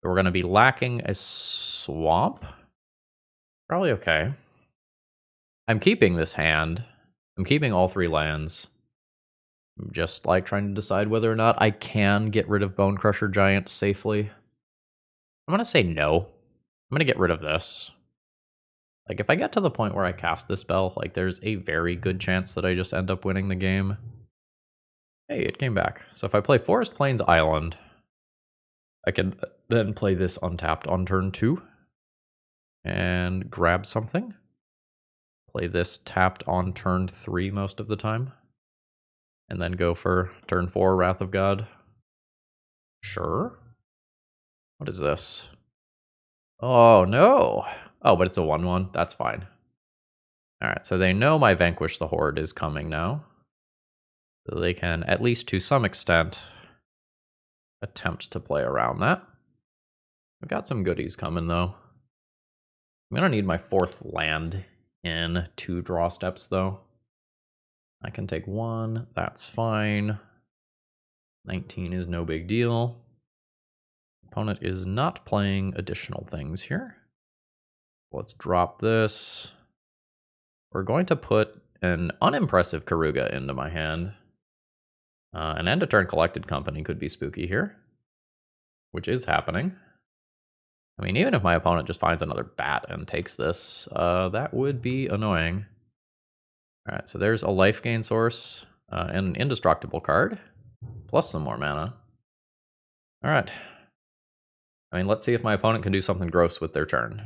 [SPEAKER 1] We're going to be lacking a swamp. Probably okay. I'm keeping this hand. I'm keeping all 3 lands. I'm just like trying to decide whether or not I can get rid of Bone Crusher Giant safely. I'm going to say no. I'm going to get rid of this. Like, if I get to the point where I cast this spell, like, there's a very good chance that I just end up winning the game. Hey, it came back. So if I play Forest, Plains, Island, I can then play this untapped on turn 2 and grab something. Play this tapped on turn 3 most of the time. And then go for turn 4, Wrath of God. Sure. What is this? Oh, no. Oh, but it's a 1/1. That's fine. Alright, so they know my Vanquish the Horde is coming now. So they can, at least to some extent, attempt to play around that. I've got some goodies coming, though. I'm going to need my 4th land in 2 draw steps, though. I can take 1. That's fine. 19 is no big deal. Opponent is not playing additional things here. Let's drop this. We're going to put an unimpressive Keruga into my hand. An end of turn Collected Company could be spooky here, which is happening. I mean, even if my opponent just finds another bat and takes this, that would be annoying. All right, so there's a life gain source, and an indestructible card, plus some more mana. All right. I mean, let's see if my opponent can do something gross with their turn.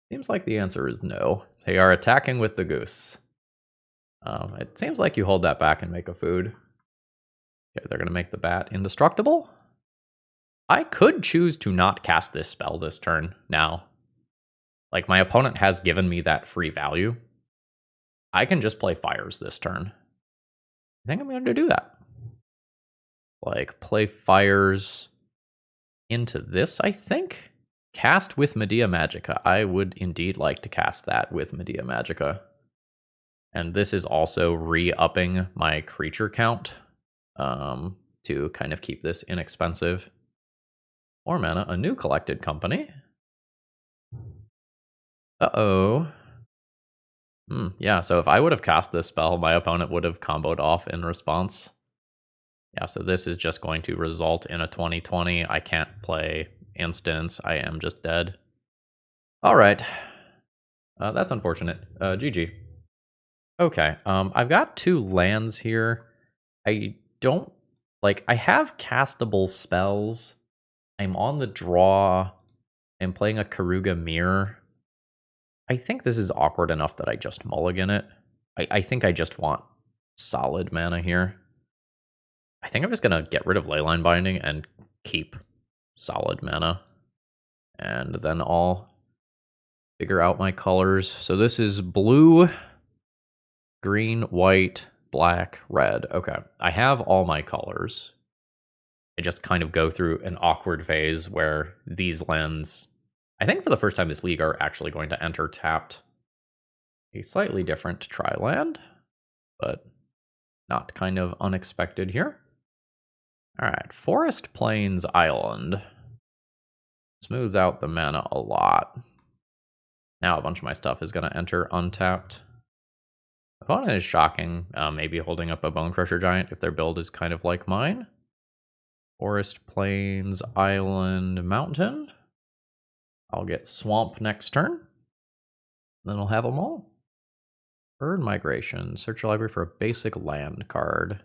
[SPEAKER 1] Seems like the answer is no. They are attacking with the Goose. It seems like you hold that back and make a food. Okay, they're going to make the bat indestructible. I could choose to not cast this spell this turn now. Like, my opponent has given me that free value. I can just play Fires this turn. I think I'm going to do that. Like, play Fires into this, I think? Cast with Medea Magica. I would indeed like to cast that with Medea Magica. And this is also re-upping my creature count to kind of keep this inexpensive. 4 mana, a new Collected Company. Uh-oh. Yeah, so if I would have cast this spell, my opponent would have comboed off in response. Yeah, so this is just going to result in a 2020. I can't play instants. I am just dead. All right. That's unfortunate. GG. Okay, I've got 2 lands here. I don't... Like, I have castable spells. I'm on the draw. I'm playing a Keruga Mirror. I think this is awkward enough that I just mulligan it. I think I just want solid mana here. I think I'm just going to get rid of Leyline Binding and keep solid mana. And then I'll figure out my colors. So this is blue, green, white, black, red. Okay, I have all my colors. I just kind of go through an awkward phase where these lands, I think for the first time this league, are actually going to enter tapped. A slightly different tri-land, but not kind of unexpected here. All right, Forest Plains Island. Smooths out the mana a lot. Now a bunch of my stuff is going to enter untapped. Opponent is shocking, maybe holding up a Bone Crusher Giant if their build is kind of like mine. Forest Plains Island Mountain. I'll get Swamp next turn. Then I'll have them all. Bird Migration. Search your library for a basic land card.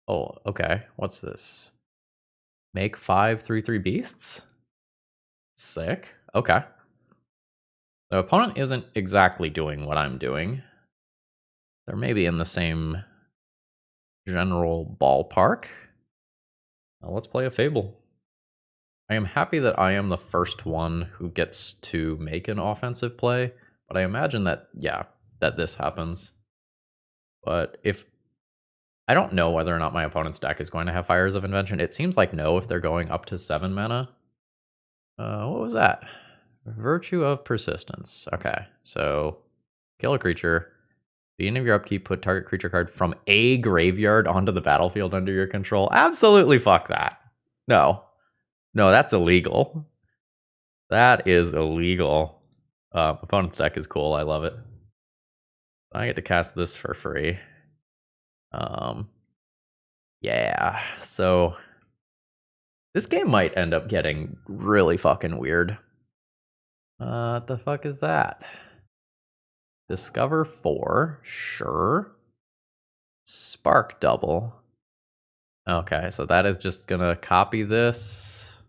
[SPEAKER 1] Oh, okay. What's this? Make 5 3/3 beasts? Sick. Okay. The opponent isn't exactly doing what I'm doing. They're maybe in the same general ballpark. Now let's play a Fable. I am happy that I am the first one who gets to make an offensive play, but I imagine that, yeah, that this happens. But if... I don't know whether or not my opponent's deck is going to have Fires of Invention. It seems like no if they're going up to 7 mana. What was that? Virtue of Persistence. Okay, so kill a creature. Beginning of your upkeep, put target creature card from a graveyard onto the battlefield under your control. Absolutely fuck that. No. No, that's illegal. That is illegal. Opponent's deck is cool. I love it. I get to cast this for free. Yeah, so this game might end up getting really fucking weird. What the fuck is that? Discover 4, sure. Spark Double. Okay, so that is just gonna copy this.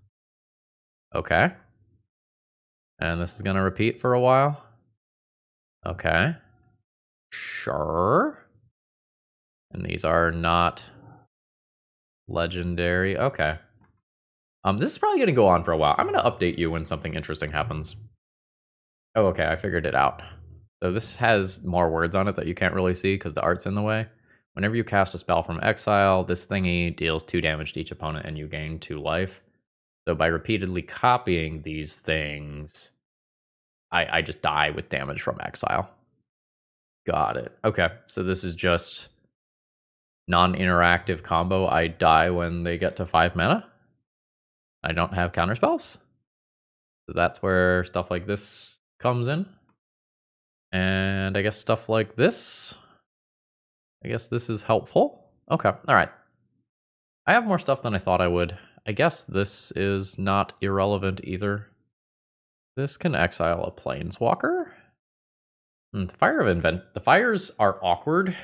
[SPEAKER 1] Okay. And this is gonna repeat for a while. Okay. Sure. And these are not legendary. Okay. This is probably gonna go on for a while. I'm gonna update you when something interesting happens. Oh, okay, I figured it out. So this has more words on it that you can't really see because the art's in the way. Whenever you cast a spell from exile, this thingy deals 2 damage to each opponent and you gain 2 life. So by repeatedly copying these things, I just die with damage from exile. Got it. Okay, so this is just non-interactive combo. I die when they get to 5 mana. I don't have counterspells. So that's where stuff like this comes in. And I guess stuff like this. I guess this is helpful. Okay, all right. I have more stuff than I thought I would. I guess this is not irrelevant either. This can exile a planeswalker. The fires are awkward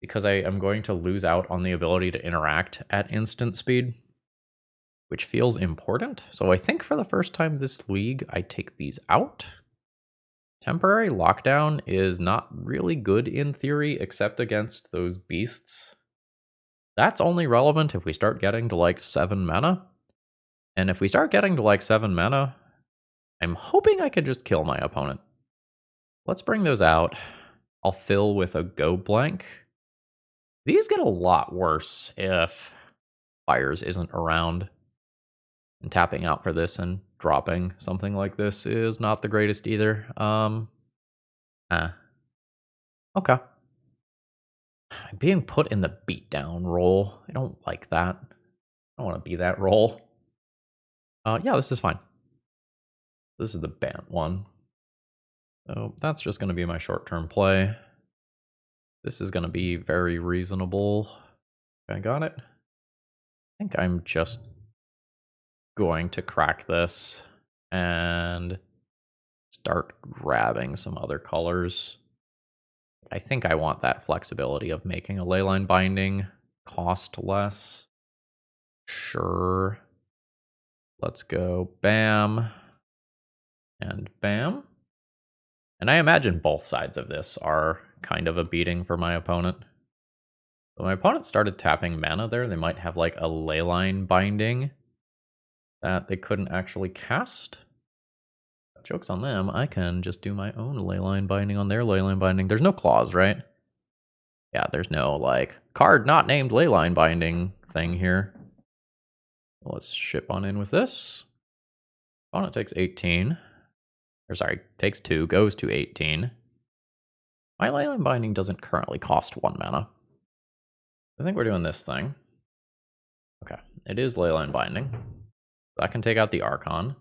[SPEAKER 1] because I am going to lose out on the ability to interact at instant speed, which feels important. So I think for the first time this league, I take these out. Temporary lockdown is not really good in theory, except against those beasts. That's only relevant if we start getting to like 7 mana. And if we start getting to like 7 mana, I'm hoping I can just kill my opponent. Let's bring those out. I'll fill with a go blank. These get a lot worse if Fires isn't around. And tapping out for this and dropping something like this is not the greatest either. Okay. I'm being put in the beatdown role. I don't like that. I don't want to be that role. Yeah, this is fine. This is the Bant one. So that's just going to be my short-term play. This is going to be very reasonable. I got it. I think I'm just going to crack this and start grabbing some other colors. I think I want that flexibility of making a Leyline binding cost less. Sure. Let's go bam and bam. And I imagine both sides of this are kind of a beating for my opponent. When my opponent started tapping mana there, they might have like a Leyline binding that they couldn't actually cast. Joke's on them. I can just do my own Leyline binding on their Leyline binding. There's no clause, right? Yeah, there's no like card not named Leyline binding thing here. Let's ship on in with this. Opponent takes 18. Or sorry, takes 2, goes to 18. My Leyline binding doesn't currently cost 1 mana. I think we're doing this thing. Okay, it is Leyline binding. That can take out the Archon.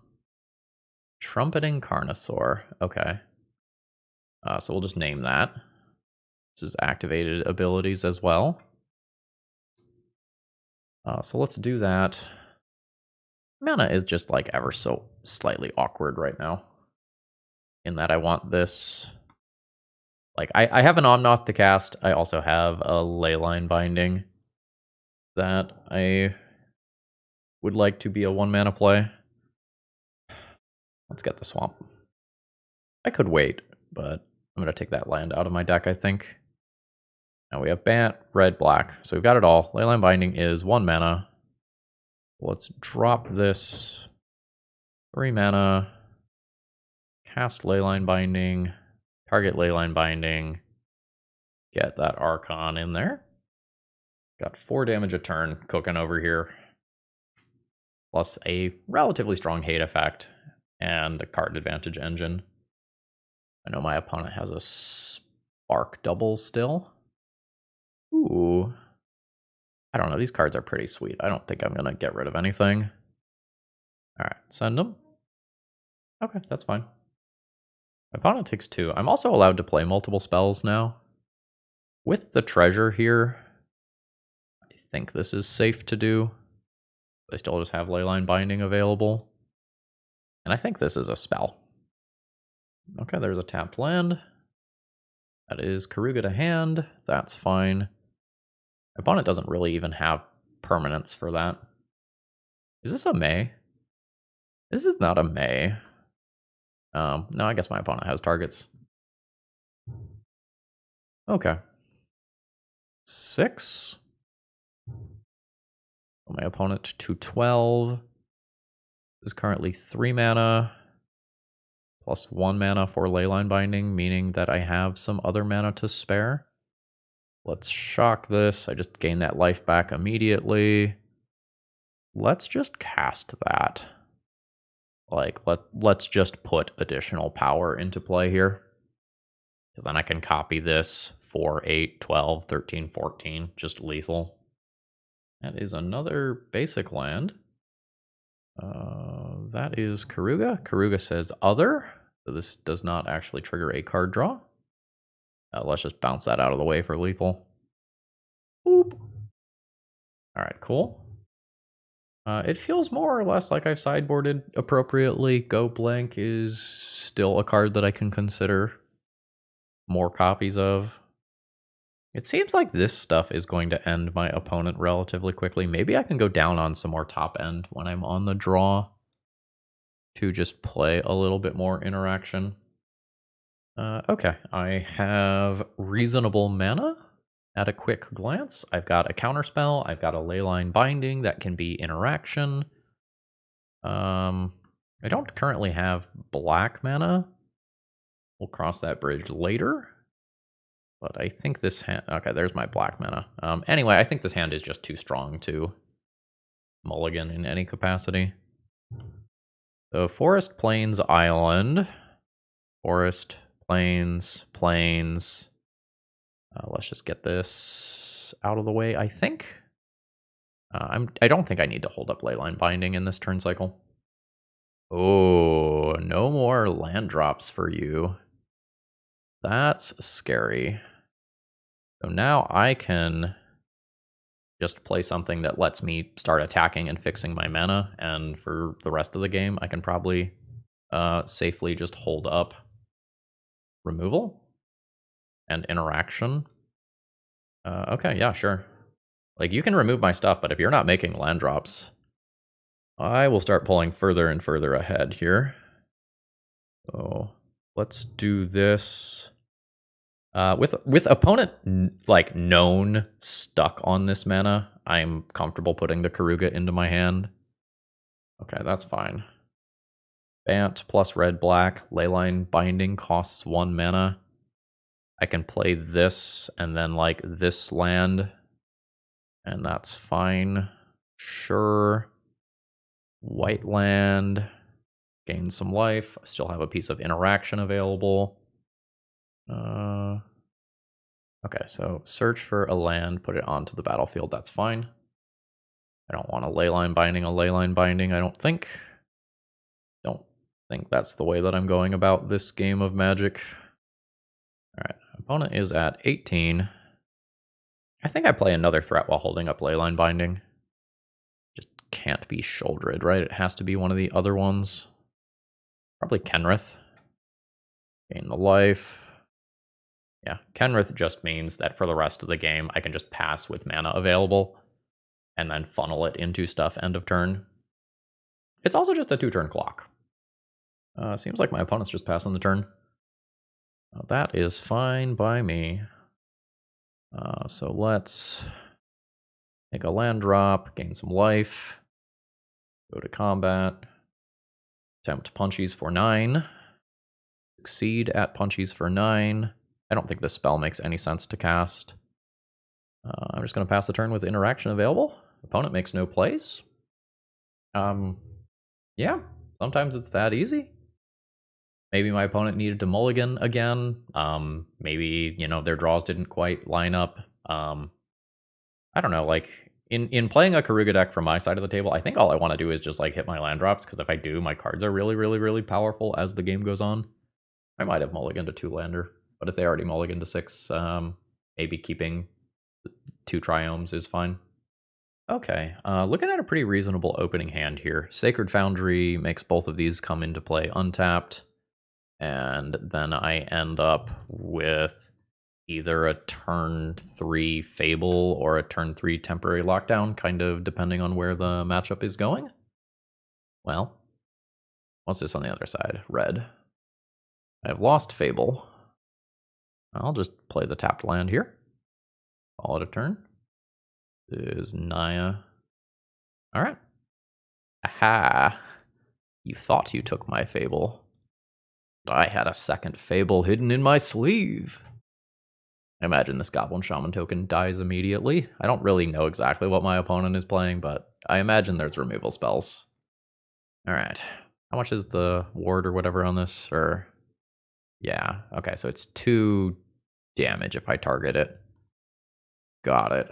[SPEAKER 1] Trumpeting Carnosaur. Okay. So we'll just name that. This is activated abilities as well. So let's do that. Mana is just like ever so slightly awkward right now. In that I want this. Like I have an Omnath to cast. I also have a Leyline binding that I would like to be a 1-mana play. Let's get the swamp. I could wait, but I'm going to take that land out of my deck, I think. Now we have Bant, red, black. So we've got it all. Leyline binding is 1 mana. Let's drop this 3 mana. Cast Leyline binding. Target Leyline binding. Get that Archon in there. Got 4 damage a turn cooking over here. Plus a relatively strong hate effect and a card advantage engine. I know my opponent has a Spark double still. Ooh. I don't know. These cards are pretty sweet. I don't think I'm going to get rid of anything. All right. Send them. Okay, that's fine. My opponent takes 2. I'm also allowed to play multiple spells now. With the treasure here, I think this is safe to do. They still just have Leyline binding available. And I think this is a spell. Okay, there's a tapped land. That is Keruga to hand. That's fine. My opponent doesn't really even have permanence for that. Is this a May? This is not a May. No, I guess my opponent has targets. Okay. 6. My opponent to 12. This is currently 3 mana. Plus 1 mana for Leyline binding, meaning that I have some other mana to spare. Let's shock this. I just gain that life back immediately. Let's just cast that. Like, let's just put additional power into play here. Because then I can copy this 4, 8, 12, 13, 14. Just lethal. That is another basic land. That is Keruga. Keruga says other. So this does not actually trigger a card draw. Let's just bounce that out of the way for lethal. Boop. All right, cool. It feels more or less like I've sideboarded appropriately. Go Blank is still a card that I can consider more copies of. It seems like this stuff is going to end my opponent relatively quickly. Maybe I can go down on some more top end when I'm on the draw to just play a little bit more interaction. Okay, I have reasonable mana. At a quick glance, I've got a counterspell. I've got a Leyline binding that can be interaction. I don't currently have black mana. We'll cross that bridge later. But I think this hand... Okay, there's my black mana. Anyway, I think this hand is just too strong to mulligan in any capacity. So Forest, Plains, Island. Forest, Plains, Plains. Let's just get this out of the way, I think. I don't think I need to hold up Leyline binding in this turn cycle. Oh, no more land drops for you. That's scary. So now I can just play something that lets me start attacking and fixing my mana, and for the rest of the game, I can probably safely just hold up removal and interaction. Okay, yeah, sure. Like, you can remove my stuff, but if you're not making land drops, I will start pulling further and further ahead here. So let's do this. With opponent like known stuck on this mana, I'm comfortable putting the Keruga into my hand. Okay, that's fine. Bant plus red black. Leyline binding costs 1 mana. I can play this and then like this land, and that's fine. Sure. White land. Gain some life. I still have a piece of interaction available. Okay, so search for a land, put it onto the battlefield, that's fine. I don't want a leyline binding, I don't think. Don't think that's the way that I'm going about this game of Magic. Alright, opponent is at 18. I think I play another threat while holding up leyline binding. Just can't be Sholdred, right? It has to be one of the other ones. Probably Kenrith. Gain the life. Yeah, Kenrith just means that for the rest of the game, I can just pass with mana available and then funnel it into stuff end of turn. It's also just a 2-turn clock. Seems like my opponent's just passing the turn. That is fine by me. So let's make a land drop, gain some life, go to combat, attempt punchies for 9, succeed at punchies for 9. I don't think this spell makes any sense to cast. I'm just going to pass the turn with interaction available. Opponent makes no plays. Yeah, sometimes it's that easy. Maybe my opponent needed to mulligan again. Maybe, you know, their draws didn't quite line up. I don't know, like, in playing a Keruga deck from my side of the table, I think all I want to do is just, like, hit my land drops, because if I do, my cards are really, really, really powerful as the game goes on. I might have mulliganed to 2-lander, but if they already mulliganed to 6, maybe keeping 2 triomes is fine. Okay, looking at a pretty reasonable opening hand here. Sacred Foundry makes both of these come into play untapped, and then I end up with either a turn 3 Fable or a turn 3 Temporary Lockdown, kind of depending on where the matchup is going. Well, what's this on the other side? Red. I've lost Fable. I'll just play the tapped land here. Call it a turn. This is Naya. Alright. Aha! You thought you took my Fable. I had a second Fable hidden in my sleeve. I imagine this Goblin Shaman token dies immediately. I don't really know exactly what my opponent is playing, but I imagine there's removal spells. Alright. How much is the ward or whatever on this? Or yeah, okay, so it's 2 damage if I target it. Got it.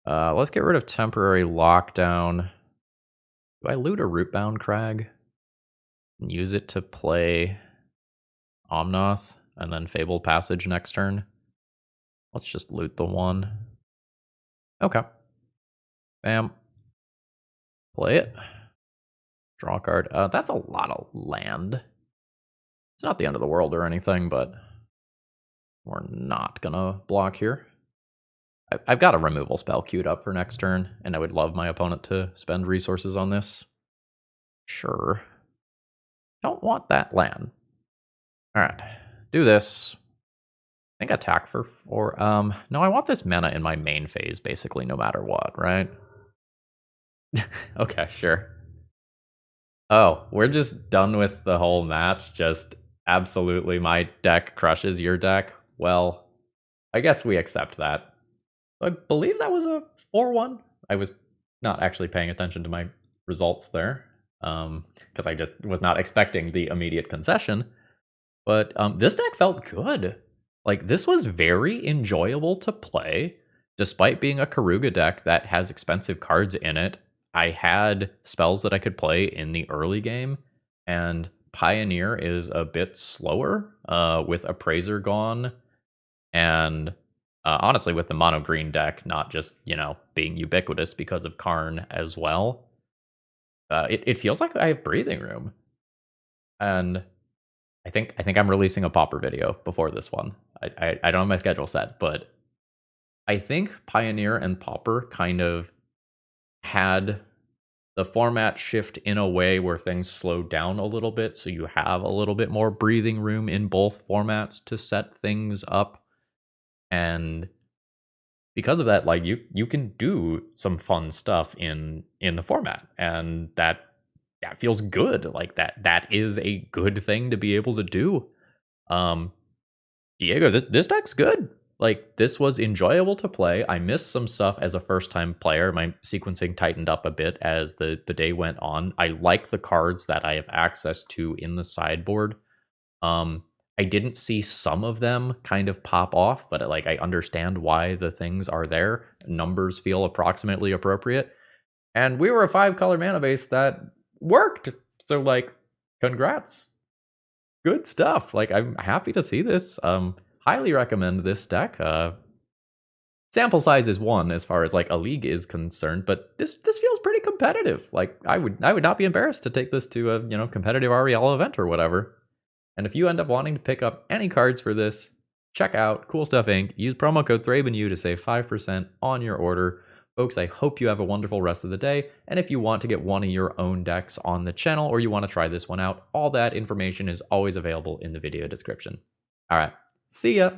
[SPEAKER 1] Let's get rid of Temporary Lockdown. Do I loot a Rootbound Crag? And use it to play Omnath and then Fabled Passage next turn? Let's just loot the 1. Okay. Bam. Play it. Draw a card. That's a lot of land. It's not the end of the world or anything, but we're not gonna block here. I've got a removal spell queued up for next turn, and I would love my opponent to spend resources on this. Sure. Don't want that land. Alright. Do this. I think attack for 4. No, I want this mana in my main phase, basically, no matter what, right? Okay, sure. Oh, we're just done with the whole match. Just absolutely my deck crushes your deck. Well, I guess we accept that. I believe that was a 4-1. I was not actually paying attention to my results there, because I just was not expecting the immediate concession. But this deck felt good. Like, this was very enjoyable to play, despite being a Keruga deck that has expensive cards in it. I had spells that I could play in the early game, and Pioneer is a bit slower with Appraiser gone, and Honestly, with the mono green deck, not just, being ubiquitous because of Karn as well. It feels like I have breathing room. And I think I'm releasing a Pauper video before this one. I don't have my schedule set, but I think Pioneer and Pauper kind of had the format shift in a way where things slowed down a little bit, so you have a little bit more breathing room in both formats to set things up. And because of that, like you can do some fun stuff in the format, and that feels good. Like that is a good thing to be able to do. Diego, this deck's good. Like, this was enjoyable to play. I missed some stuff as a first-time player. My sequencing tightened up a bit as the day went on. I like the cards that I have access to in the sideboard. I didn't see some of them kind of pop off, but like I understand why the things are there. Numbers feel approximately appropriate. And we were a 5-color mana base that worked. So, like, congrats. Good stuff. Like, I'm happy to see this. Highly recommend this deck. Sample size is 1 as far as like a league is concerned, but this feels pretty competitive. Like, I would not be embarrassed to take this to a competitive REL event or whatever. And if you end up wanting to pick up any cards for this, check out Cool Stuff Inc. Use promo code ThrabenU to save 5% on your order. Folks, I hope you have a wonderful rest of the day, and if you want to get one of your own decks on the channel or you want to try this one out, all that information is always available in the video description. All right, see ya!